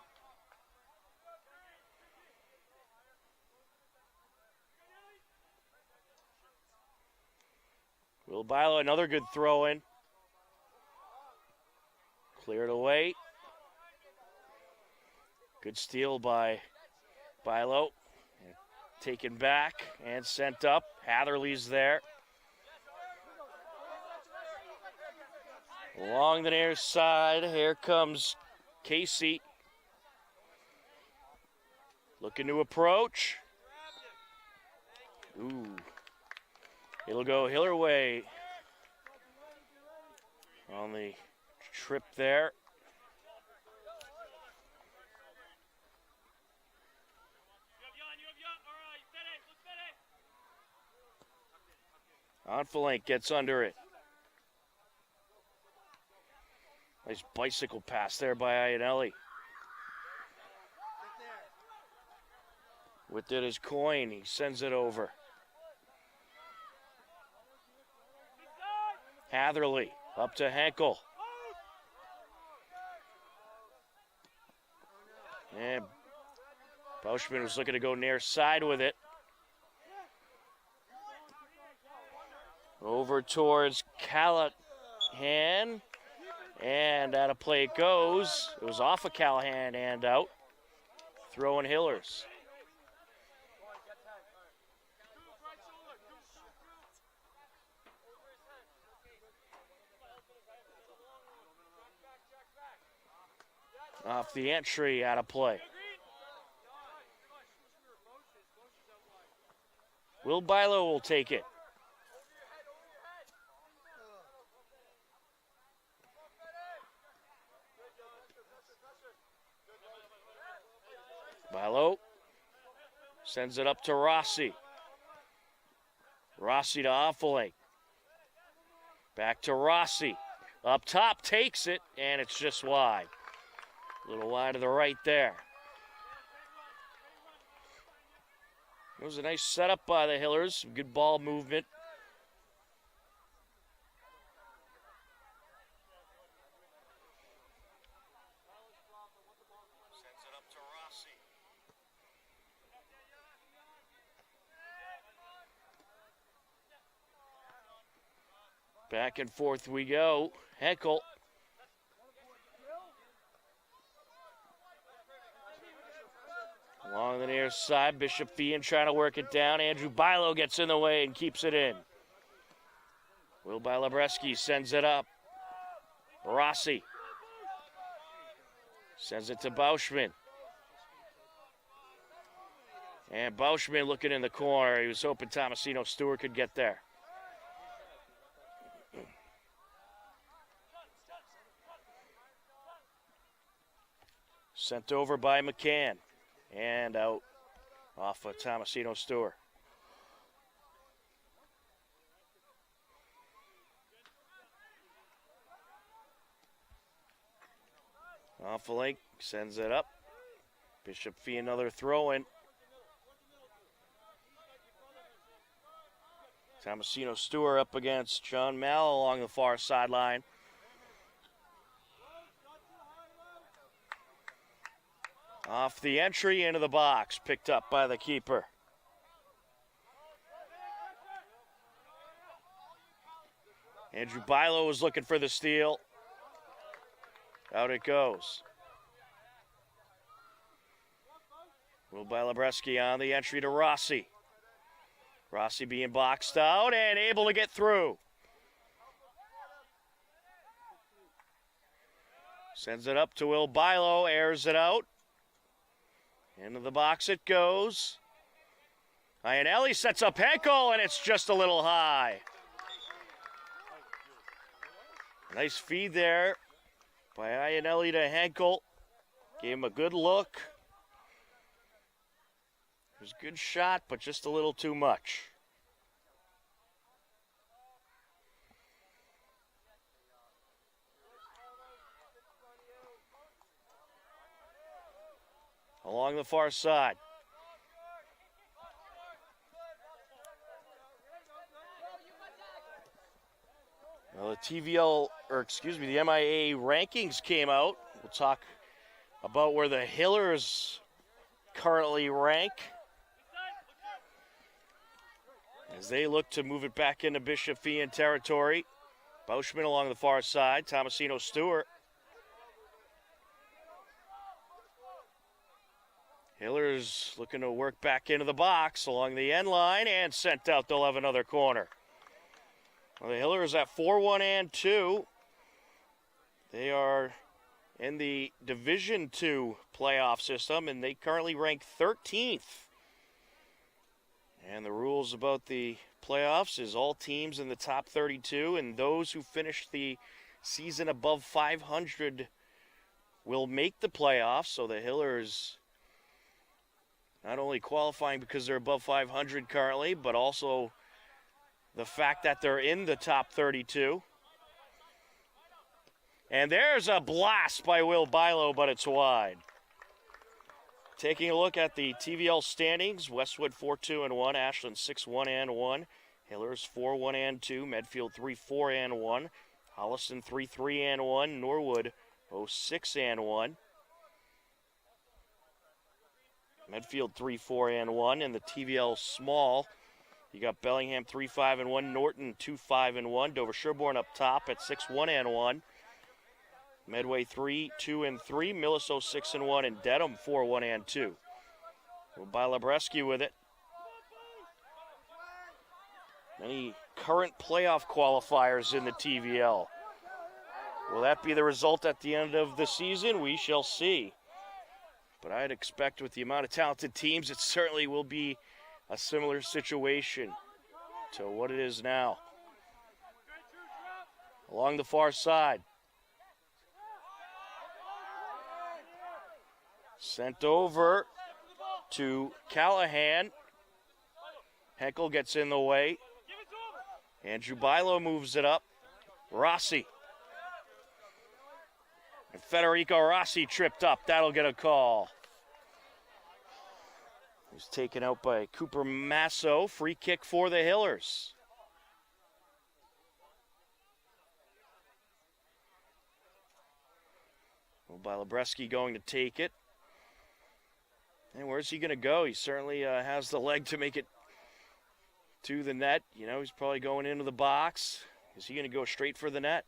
Speaker 3: Will Bilo, another good throw in. Cleared away. Good steal by Bilo. Taken back and sent up. Hatherley's there. Along the near side, here comes Casey. Looking to approach. Ooh. It'll go Hiller way on the trip there. Onfelink gets under it. Nice bicycle pass there by Iannelli. With it is Coyne. He sends it over. Hatherley up to Henkel. And Bauschman was looking to go near side with it. Over towards Callahan. And out of play it goes. It was off of Callahan and out. Throwing Hillers. Off the entry, out of play. Will Bilo will take it. Bilo sends it up to Rossi. Rossi to Onfelink. Back to Rossi. Up top, takes it, and it's just wide. A little wide to the right there. It was a nice setup by the Hillers. Some good ball movement. Sends it up to Rossi. Back and forth we go. Henkel. Along the near side, Bishop Feehan trying to work it down. Andrew Bilo gets in the way and keeps it in. Will Bilabreski sends it up. Rossi sends it to Bauschman. And Bauschman looking in the corner. He was hoping Tomasino Stewart could get there. Sent over by McCann. And out off of Tomasino Stewart. Onfelink sends it up. Bishop Fee another throw in. Tomasino Stewart up against John Mal along the far sideline. Off the entry into the box, picked up by the keeper. Andrew Bilo was looking for the steal. Out it goes. Will Bilabreski on the entry to Rossi. Rossi being boxed out and able to get through. Sends it up to Will Bilo, airs it out. Into the box it goes. Iannelli sets up Henkel, and it's just a little high. Nice feed there by Iannelli to Henkel. Gave him a good look. It was a good shot, but just a little too much. Along the far side. Well, the the MIA rankings came out. We'll talk about where the Hillers currently rank as they look to move it back into Bishop Feehan territory. Bauschman along the far side. Tomasino Stewart. Hillers looking to work back into the box along the end line and sent out. They'll have another corner. Well, the Hillers at 4-1-2. They are in the Division II playoff system, and they currently rank 13th. And the rules about the playoffs is all teams in the top 32, and those who finish the season above 500 will make the playoffs. So the Hillers not only qualifying because they're above 500 currently, but also the fact that they're in the top 32. And there's a blast by Will Bilo, but it's wide. Taking a look at the TVL standings, Westwood 4-2-1, Ashland 6-1-1, Hillers 4-1-2, Medfield 3-4-1, Holliston 3-3-1, Norwood 0-6-1. Medfield 3-4-1, and the TVL small, you got Bellingham 3-5-1, Norton 2-5-1, Dover Sherborne up top at 6-1-1. Medway 3-2-3, Millis 0-6-1, and Dedham 4-1-2. By Labreski with it. Many current playoff qualifiers in the TVL. Will that be the result at the end of the season? We shall see. But I'd expect with the amount of talented teams, it certainly will be a similar situation to what it is now. Along the far side. Sent over to Callahan. Henkel gets in the way. Andrew Bilo moves it up. Rossi. And Federico Rossi tripped up. That'll get a call. He was taken out by Cooper Masso. Free kick for the Hillers. Well, by Labreski going to take it. And where's he going to go? He certainly has the leg to make it to the net. You know, he's probably going into the box. Is he going to go straight for the net?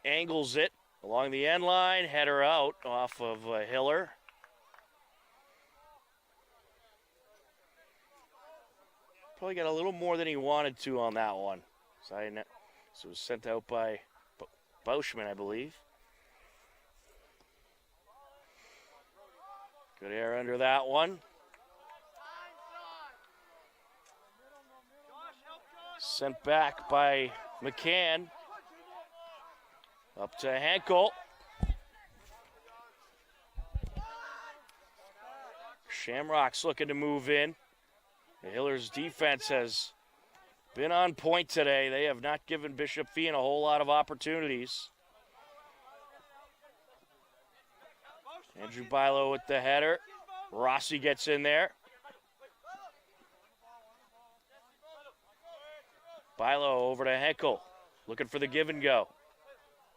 Speaker 3: Angles it along the end line. Header out off of Hiller. Probably got a little more than he wanted to on that one. So it was sent out by Bauschman, I believe. Good air under that one. Sent back by McCann. Up to Henkel. Shamrock's looking to move in. The Hillers' defense has been on point today. They have not given Bishop Feehan a whole lot of opportunities. Andrew Bilo with the header. Rossi gets in there. Bilo over to Henkel. Looking for the give and go.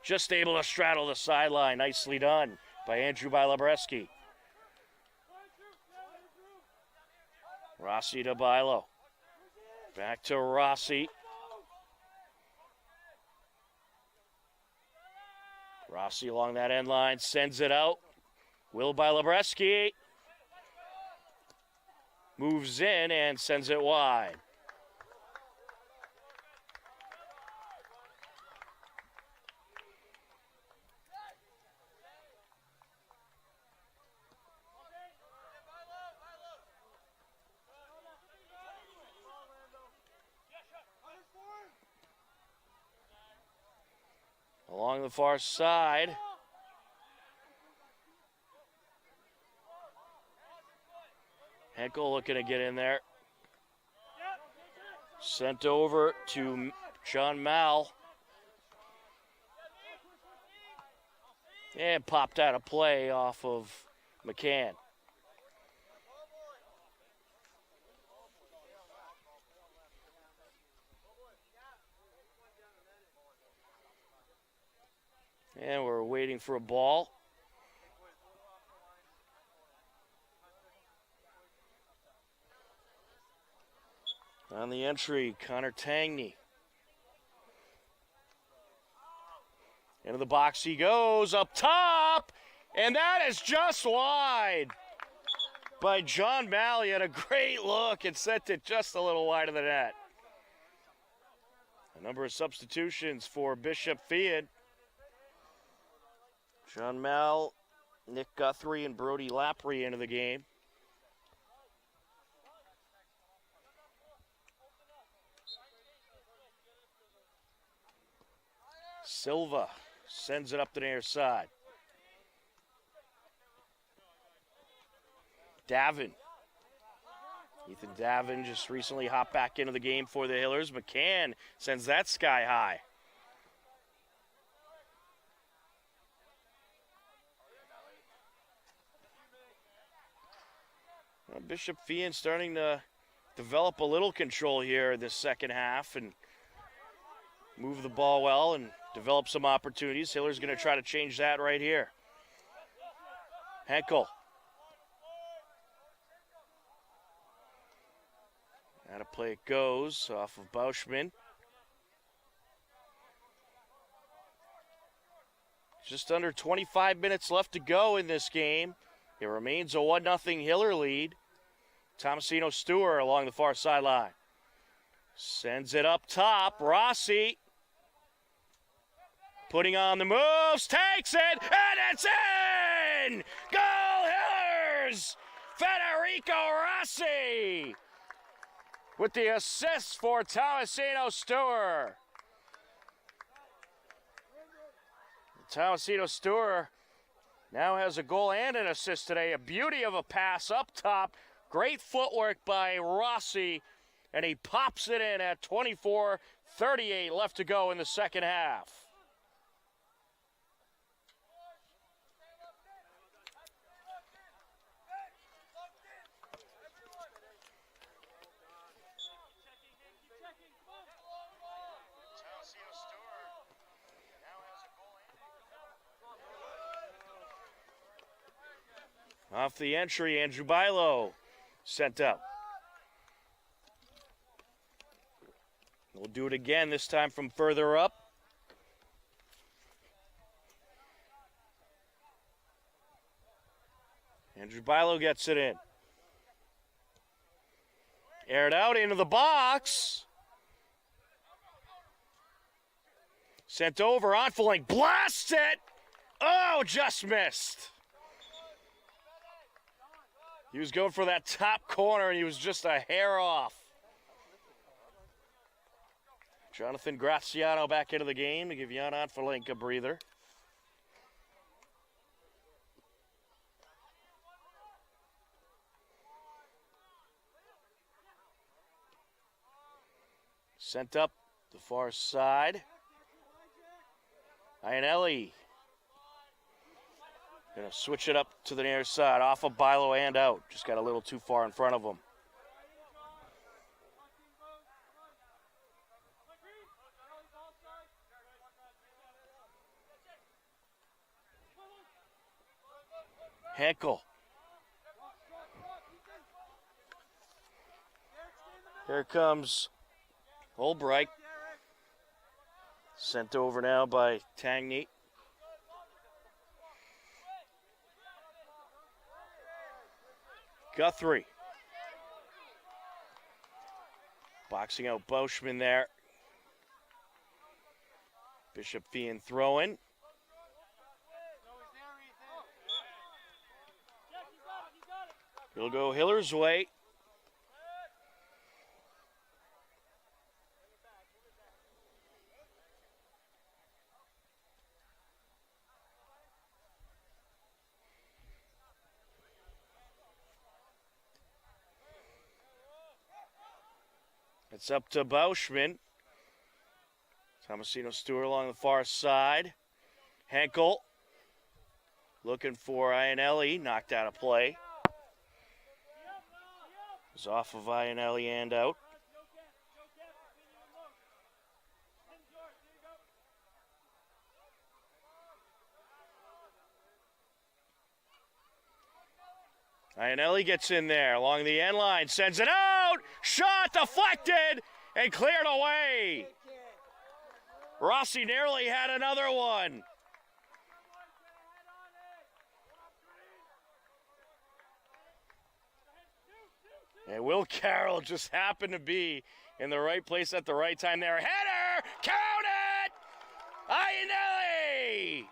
Speaker 3: Just able to straddle the sideline. Nicely done by Andrew Bilabreski. Rossi to Bilo. Back to Rossi. Rossi along that end line. Sends it out. Will Bilabreski moves in and sends it wide. Along the far side. Henkel looking to get in there. Sent over to John Mal. And popped out of play off of McCann. And we're waiting for a ball. On the entry, Connor Tangney. Into the box he goes, up top, and that is just wide by John Mal. He had a great look and sent it just a little wide of the net. A number of substitutions for Bishop Feehan. John Mal, Nick Guthrie, and Brody Lapry into the game. Silva sends it up the near side. Davin Ethan Davin just recently hopped back into the game for the Hillers. McCann sends that sky high. Well, Bishop Feehan starting to develop a little control here in this second half and move the ball well and develop some opportunities. Hiller's going to try to change that right here. Henkel. Out of play it goes off of Bauschman. Just under 25 minutes left to go in this game. It remains a 1-0 Hiller lead. Tomasino Stewart along the far sideline. Sends it up top. Rossi putting on the moves, takes it, and it's in! Goal Hillers! Federico Rossi with the assist for Tomasino Stewart. Tomasino Stewart now has a goal and an assist today. A beauty of a pass up top. Great footwork by Rossi, and he pops it in at 24:38 left to go in the second half. Off the entry, Andrew Bilo sent up. We'll do it again, this time from further up. Andrew Bilo gets it in. Aired out into the box. Sent over, on flank, blasts it! Oh, just missed. He was going for that top corner, and he was just a hair off. Jonathan Graziano back into the game to give Jan Onfelink a breather. Sent up the far side. Iannelli. Gonna switch it up to the near side, off of Bilo and out. Just got a little too far in front of him. Henkel. Here comes Holbright. Sent over now by Tangney. Guthrie. Boxing out Bauschman there. Bishop Feehan throwing. He'll go Hiller's way. It's up to Bauschman. Tomasino Stewart along the far side. Henkel looking for Iannelli, knocked out of play. It's off of Iannelli and out. Iannelli gets in there along the end line, sends it out, shot deflected and cleared away. Rossi nearly had another one. And Will Carroll just happened to be in the right place at the right time there. Header, count it! Iannelli!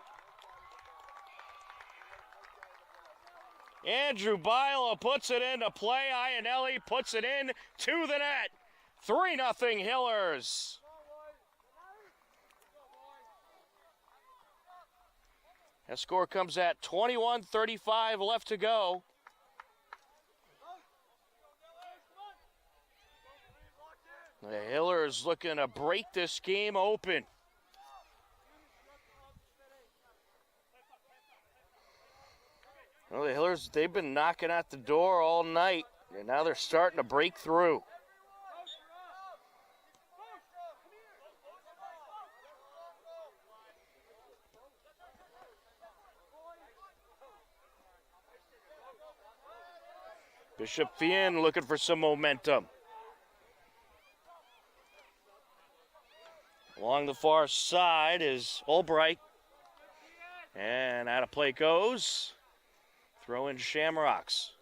Speaker 3: Andrew Bilo puts it into play. Iannelli puts it in to the net. 3-0 Hillers. That score comes at 21:35 left to go. The Hillers looking to break this game open. Well, the Hillers, they've been knocking at the door all night, and now they're starting to break through. Bishop Feehan looking for some momentum. Along the far side is Albright. And out of play goes. Throw in Shamrocks.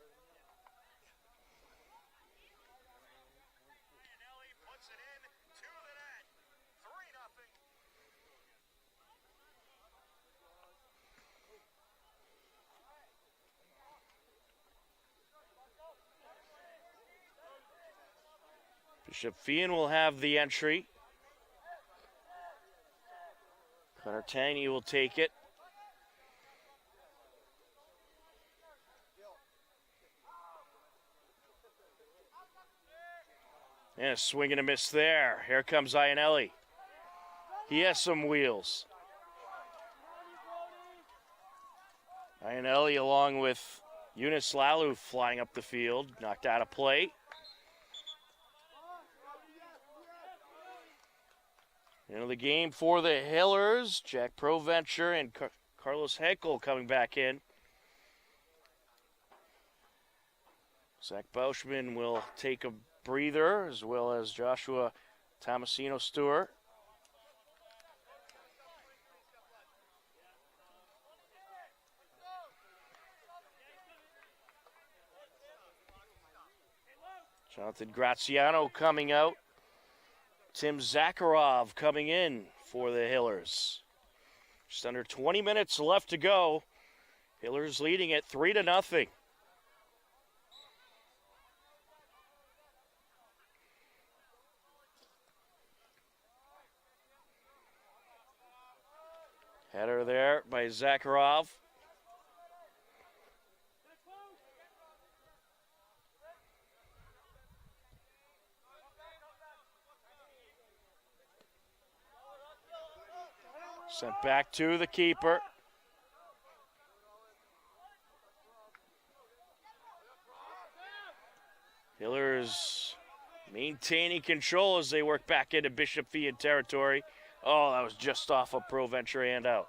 Speaker 3: Bishop Feehan will have the entry. Connor Taney will take it. And a swing and a miss there. Here comes Iannelli. He has some wheels. Iannelli along with Eunice Lalu flying up the field. Knocked out of play. Into the game for the Hillers. Jack Proventure and Carlos Henkel coming back in. Zach Bauschman will take a breather, as well as Joshua Tomasino Stewart. Jonathan Graziano coming out. Tim Zakharov coming in for the Hillers. Just under 20 minutes left to go. Hillers leading it 3-0. Header there by Zakharov. Sent back to the keeper. Hillers maintaining control as they work back into Bishop Feehan territory. Oh, that was just off of Proventure and out.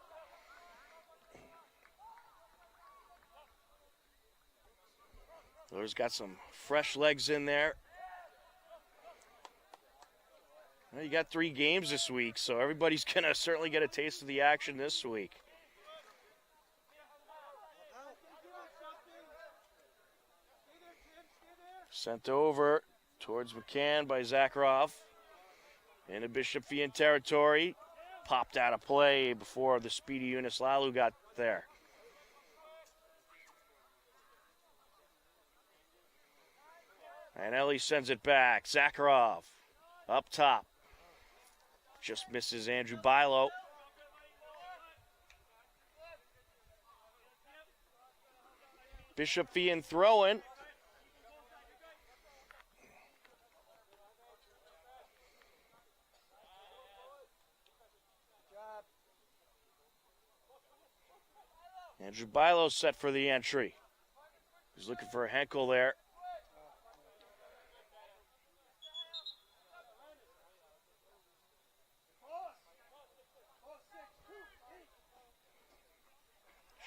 Speaker 3: Hillers got some fresh legs in there. Well, you got 3 games this week, so everybody's going to certainly get a taste of the action this week. Sent over towards McCann by Zakharov. Into Bishop Feehan territory. Popped out of play before the speedy Eunice Lalu got there. And Ellie sends it back. Zakharov up top. Just misses Andrew Bilo. Bishop Feehan throwing. Andrew Bilo set for the entry. He's looking for a Henkel there.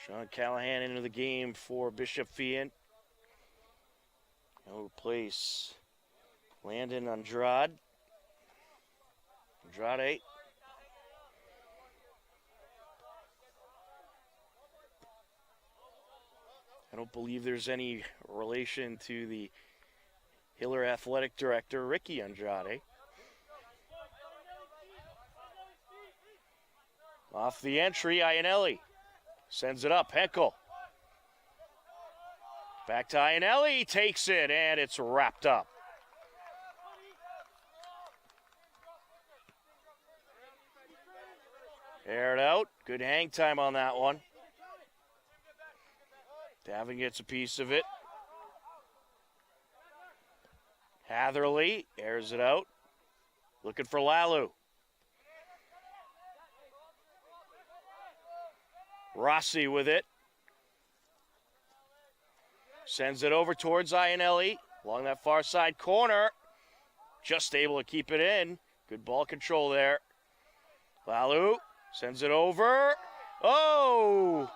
Speaker 3: Sean Callahan into the game for Bishop Feehan. He'll replace Landon Andrade. Andrade. I don't believe there's any relation to the Hiller athletic director, Ricky Andrade. Off the entry, Iannelli. Sends it up, Henkel. Back to Iannelli, takes it, and it's wrapped up. Aired out, good hang time on that one. Davin gets a piece of it. Hatherley airs it out. Looking for Lalu. Rossi with it. Sends it over towards Ionelli. Along that far side corner. Just able to keep it in. Good ball control there. Lalu sends it over. Oh!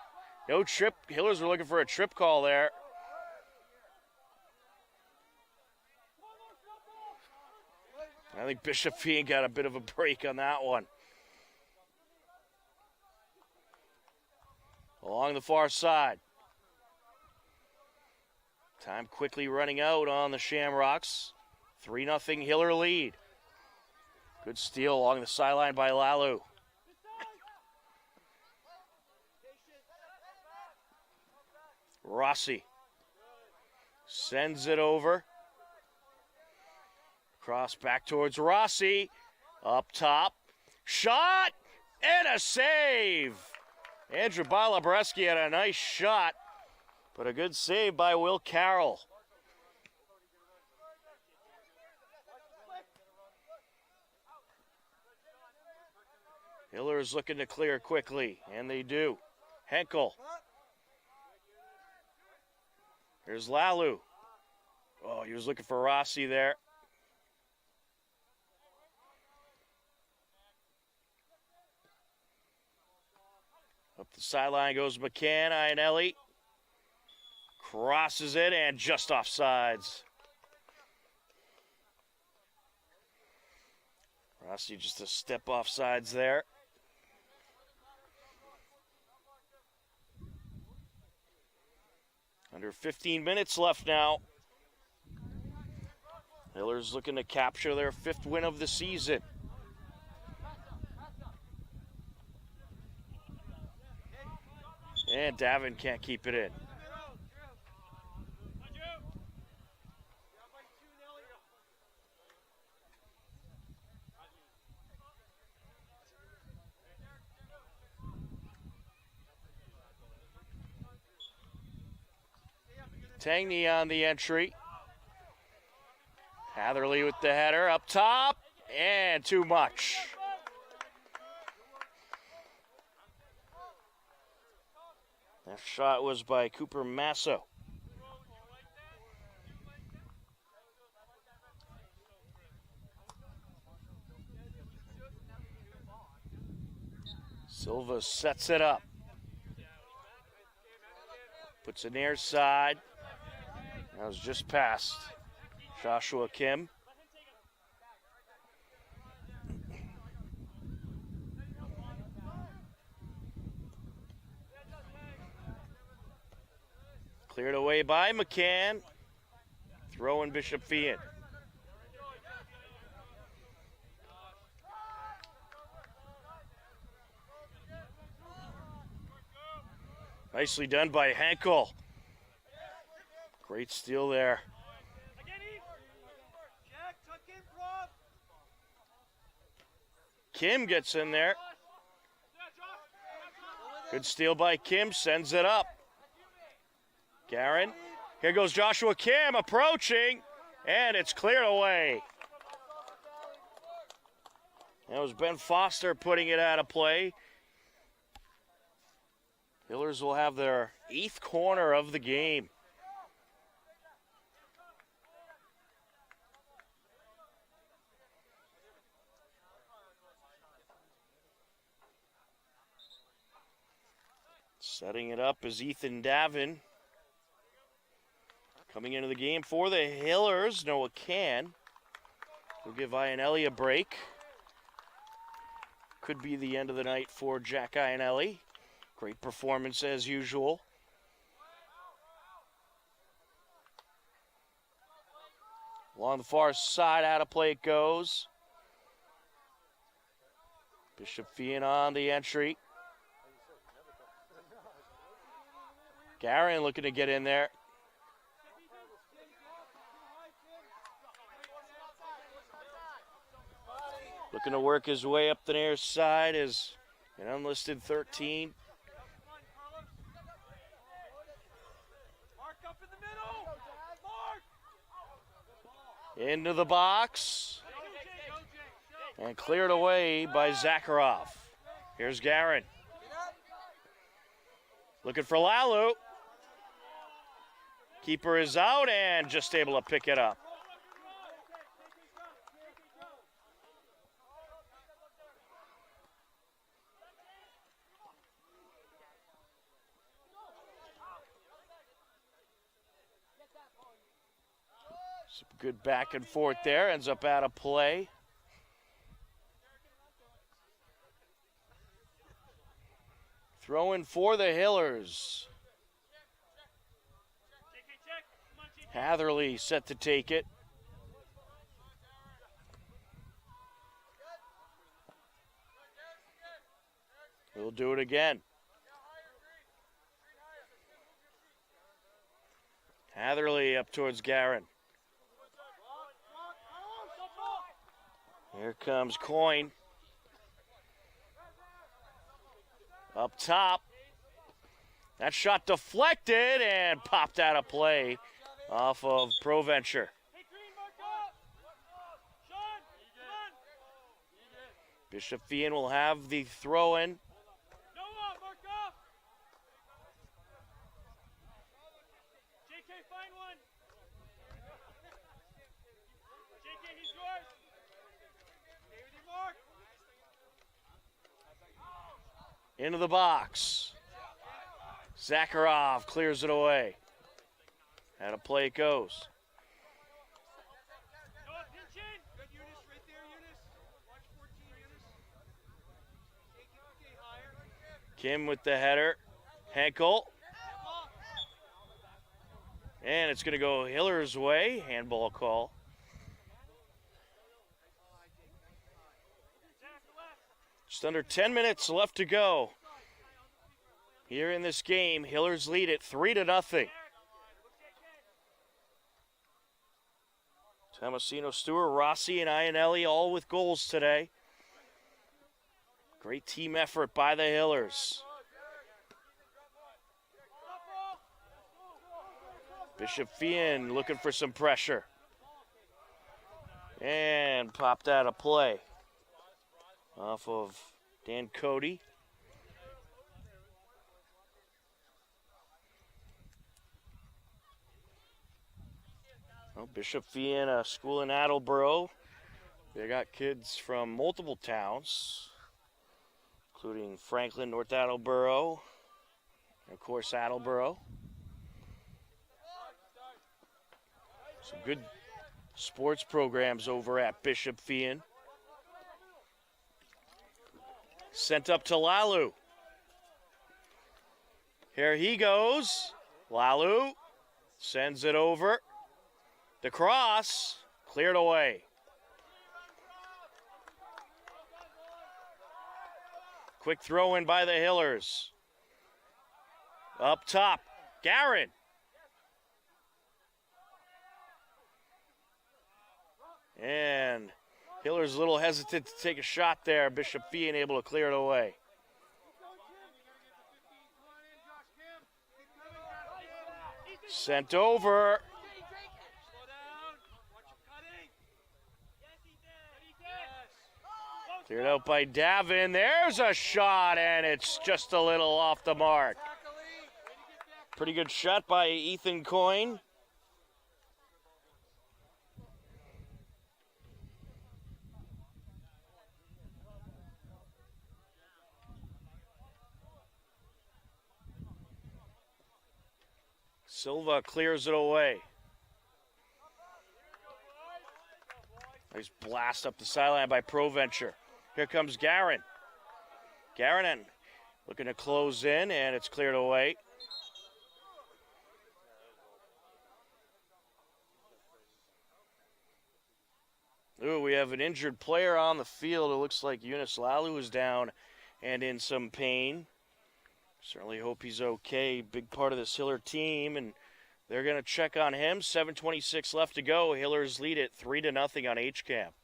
Speaker 3: No trip. Hillers were looking for a trip call there. I think Bishop Feehan got a bit of a break on that one. Along the far side. Time quickly running out on the Shamrocks. 3-0 Hiller lead. Good steal along the sideline by Lalu. Rossi sends it over. Cross back towards Rossi. Up top. Shot and a save. Andrew Balabreski had a nice shot, but a good save by Will Carroll. Hiller is looking to clear quickly, and they do. Henkel. Here's Lalu. Oh, he was looking for Rossi there. Up the sideline goes McCann. Ionelli crosses it and just offsides. Rossi just a step offsides there. Under 15 minutes left now. Hillers looking to capture their 5th win of the season. And Davin can't keep it in. Tangney on the entry. Hatherley with the header up top, and too much. That shot was by Cooper Masso. Silva sets it up. Puts it near side. That was just past Joshua Kim. Cleared away by McCann. Throwing Bishop Feehan. Nicely done by Henkel. Great steal there. Kim gets in there. Good steal by Kim, sends it up. Garin. Here goes Joshua Kim approaching, and it's cleared away. That was Ben Foster putting it out of play. Hillers will have their 8th corner of the game. Setting it up is Ethan Davin. Coming into the game for the Hillers, Noah Can. We'll give Ionelli a break. Could be the end of the night for Jack Ionelli. Great performance as usual. Along the far side, out of play it goes. Bishop Feehan on the entry. Garin looking to get in there. Looking to work his way up the near side as an unlisted 13. Into the box. And cleared away by Zakharov. Here's Garin. Looking for Lalu. Keeper is out and just able to pick it up. Some good back and forth there. Ends up out of play. Throwing for the Hillers. Hatherley set to take it. We'll do it again. Hatherley up towards Garin. Here comes Coyne. Up top. That shot deflected and popped out of play off of Proventure. Bishop Feehan will have the throw-in. Into the box. Zakharov clears it away. Out of play it goes. Kim with the header. Henkel. And it's going to go Hiller's way. Handball call. Just under 10 minutes left to go. Here in this game, Hillers lead it 3-0. Tomasino, Stewart, Rossi, and Iannelli all with goals today. Great team effort by the Hillers. Bishop Feehan looking for some pressure. And popped out of play. Off of Dan Cody. Well, Bishop Feehan, a school in Attleboro. They got kids from multiple towns, including Franklin, North Attleboro, and of course Attleboro. Some good sports programs over at Bishop Feehan. Sent up to Lalu. Here he goes. Lalu sends it over. The cross cleared away. Quick throw in by the Hillers. Up top, Garin. And Hillers a little hesitant to take a shot there. Bishop Feehan able to clear it away. Sent over. Cleared out by Davin. There's a shot, and it's just a little off the mark. Pretty good shot by Ethan Coyne. Silva clears it away. Nice blast up the sideline by Proventure. Here comes Garin. Garin looking to close in, and it's cleared away. Ooh, we have an injured player on the field. It looks like Eunice Lalu is down and in some pain. Certainly hope he's okay. Big part of this Hiller team, and they're going to check on him. 7:26 left to go. Hillers lead it 3-0 on H-Camp.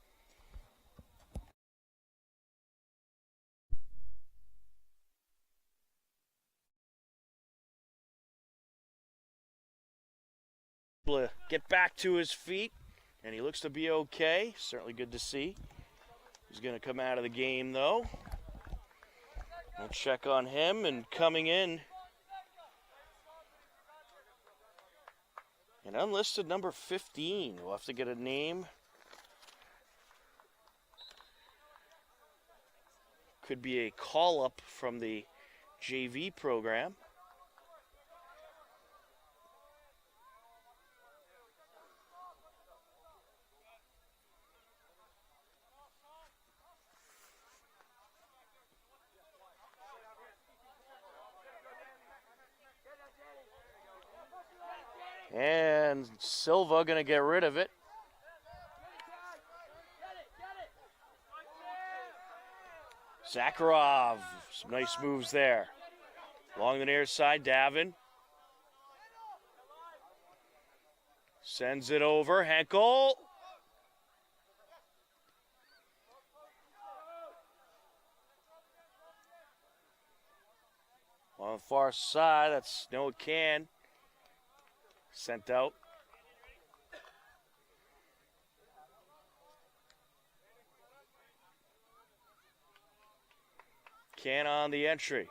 Speaker 3: Get back to his feet, and he looks to be okay. Certainly good to see. He's going to come out of the game, though. We'll check on him, and coming in, an unlisted number 15. We'll have to get a name. Could be a call-up from the JV program. And Silva going to get rid of it. Zakharov, some nice moves there. Along the near side, Davin. Sends it over, Henkel. On the far side, that's Noah Can. Sent out. Can on the entry.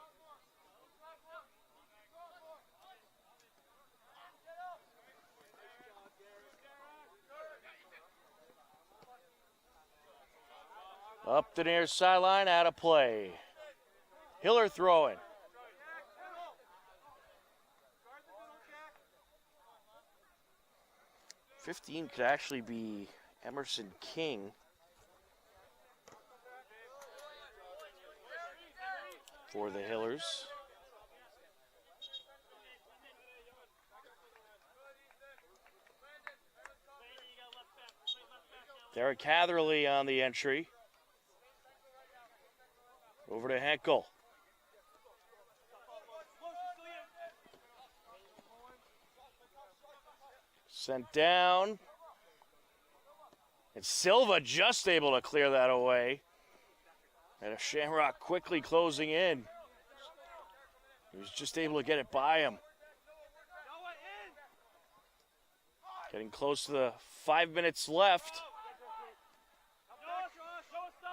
Speaker 3: Up the near sideline, out of play. Hiller throwing. '15 could actually be Emerson King. For the Hillers. Derek Hatherley on the entry. Over to Henkel. Sent down. And Silva just able to clear that away. And a Shamrock quickly closing in. He was just able to get it by him. Getting close to the 5 minutes left.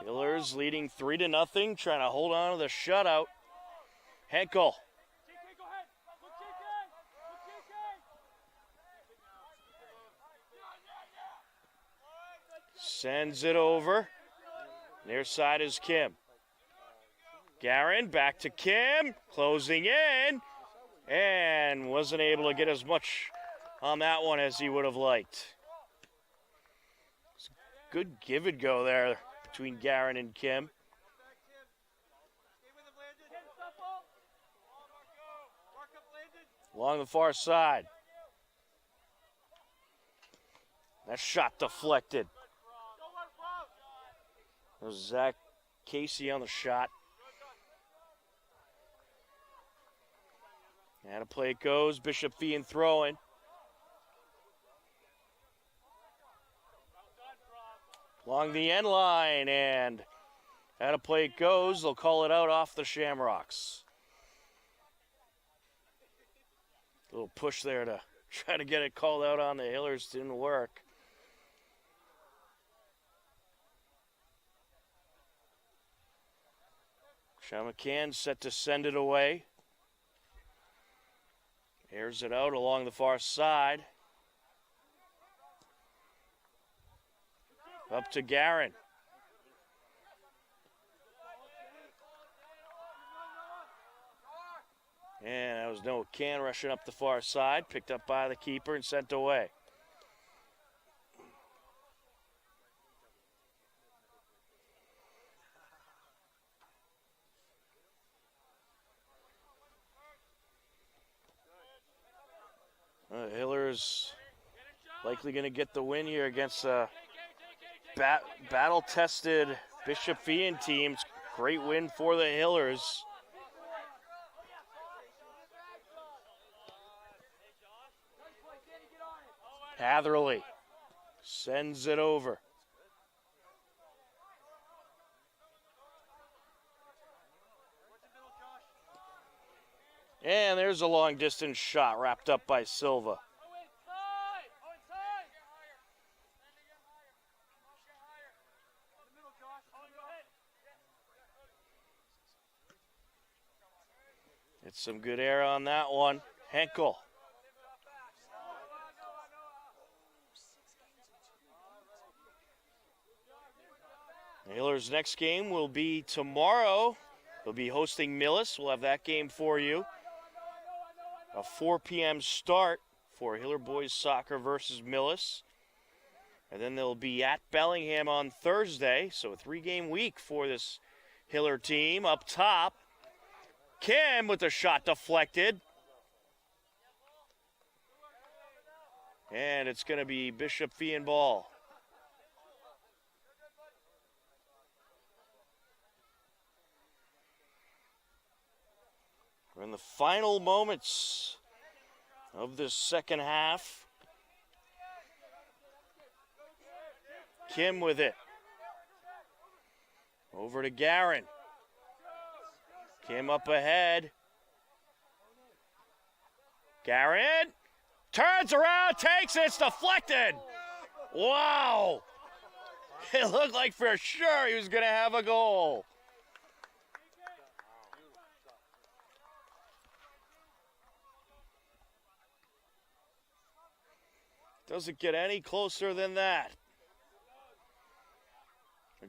Speaker 3: Hillers leading 3-0, trying to hold on to the shutout. Henkel. Sends it over. Near side is Kim. Garin back to Kim, closing in, and wasn't able to get as much on that one as he would have liked. Good give and go there between Garin and Kim. Along the far side. That shot deflected. That was Zach Casey on the shot. And a play it goes. Bishop Feehan throwing. Along the end line, and out of play it goes. They'll call it out off the Shamrocks. A little push there to try to get it called out on the Hillers. Didn't work. Sean McCann set to send it away. Airs it out along the far side. Up to Garin. And that was Noah Can rushing up the far side. Picked up by the keeper and sent away. Hillers likely going to get the win here against a battle-tested Bishop Feehan team. Great win for the Hillers. Hatherley sends it over. And there's a long-distance shot wrapped up by Silva. It's some good air on that one. Henkel. The Hillers' next game will be tomorrow. They'll be hosting Millis. We'll have that game for you. A 4 p.m. start for Hiller Boys Soccer versus Millis. And then they'll be at Bellingham on Thursday. So a 3-game week for this Hiller team. Up top, Kim with the shot deflected. And it's going to be Bishop Feehan ball. We're in the final moments of this second half. Kim with it. Over to Garin. Kim up ahead. Garin turns around, takes it, it's deflected. Wow. It looked like for sure he was going to have a goal. Doesn't get any closer than that.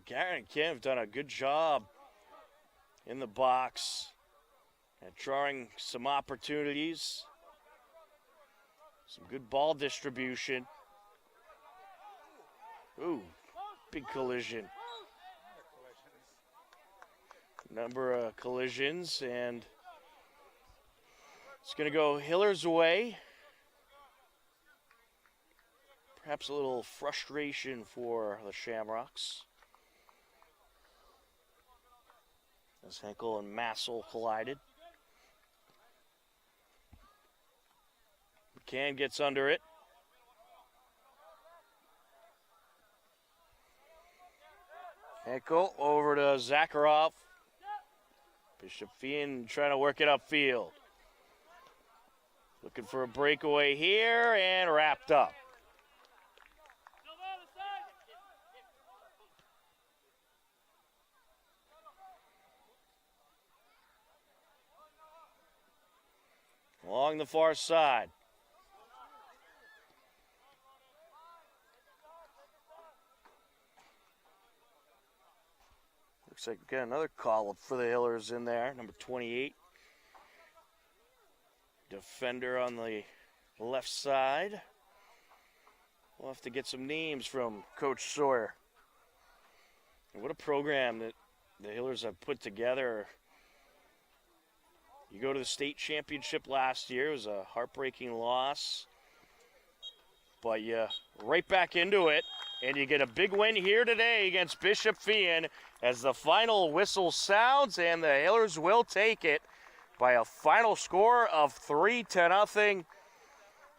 Speaker 3: Garin and Kim have done a good job in the box and drawing some opportunities. Some good ball distribution. Ooh, big collision. Number of collisions, and it's going to go Hiller's way. Perhaps a little frustration for the Shamrocks. As Henkel and Massel collided. McCann gets under it. Henkel over to Zakharov. Bishop Feehan trying to work it upfield. Looking for a breakaway here and wrapped up. Along the far side. Looks like we got another call up for the Hillers in there, number 28. Defender on the left side. We'll have to get some names from Coach Sawyer. And what a program that the Hillers have put together. You go to the state championship last year. It was a heartbreaking loss. But you right back into it. And you get a big win here today against Bishop Feehan as the final whistle sounds. And the Hillers will take it by a final score of 3-0.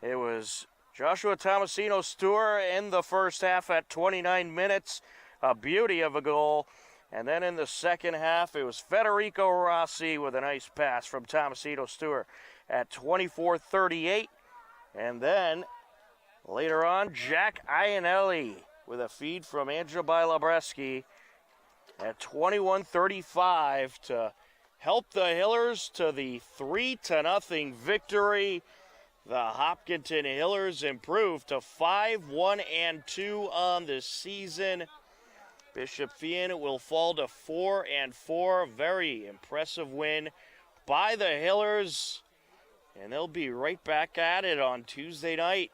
Speaker 3: It was Joshua Tomasino Stewart in the first half at 29 minutes. A beauty of a goal. And then in the second half, it was Federico Rossi with a nice pass from Tomasino Stewart at 24:38. And then later on, Jack Iannelli with a feed from Angelo Labreski at 21:35 to help the Hillers to the 3-0 victory. The Hopkinton Hillers improved to 5-1-2 on the season. Bishop Feehan will fall to 4-4. Very impressive win by the Hillers. And they'll be right back at it on Tuesday night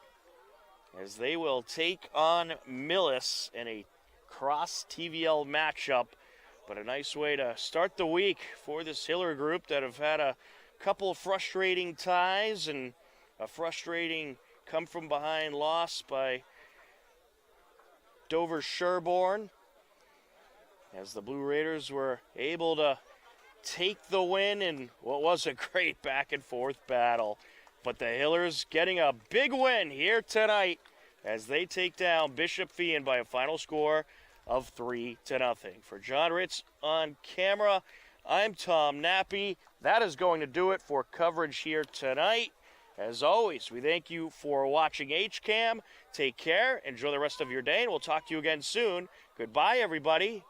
Speaker 3: as they will take on Millis in a cross TVL matchup. But a nice way to start the week for this Hiller group that have had a couple of frustrating ties and a frustrating come-from-behind loss by Dover Sherborne, as the Blue Raiders were able to take the win in what was a great back-and-forth battle. But the Hillers getting a big win here tonight as they take down Bishop Feehan by a final score of 3-0. For John Ritz on camera, I'm Tom Nappy. That is going to do it for coverage here tonight. As always, we thank you for watching HCAM. Take care, enjoy the rest of your day, and we'll talk to you again soon. Goodbye, everybody.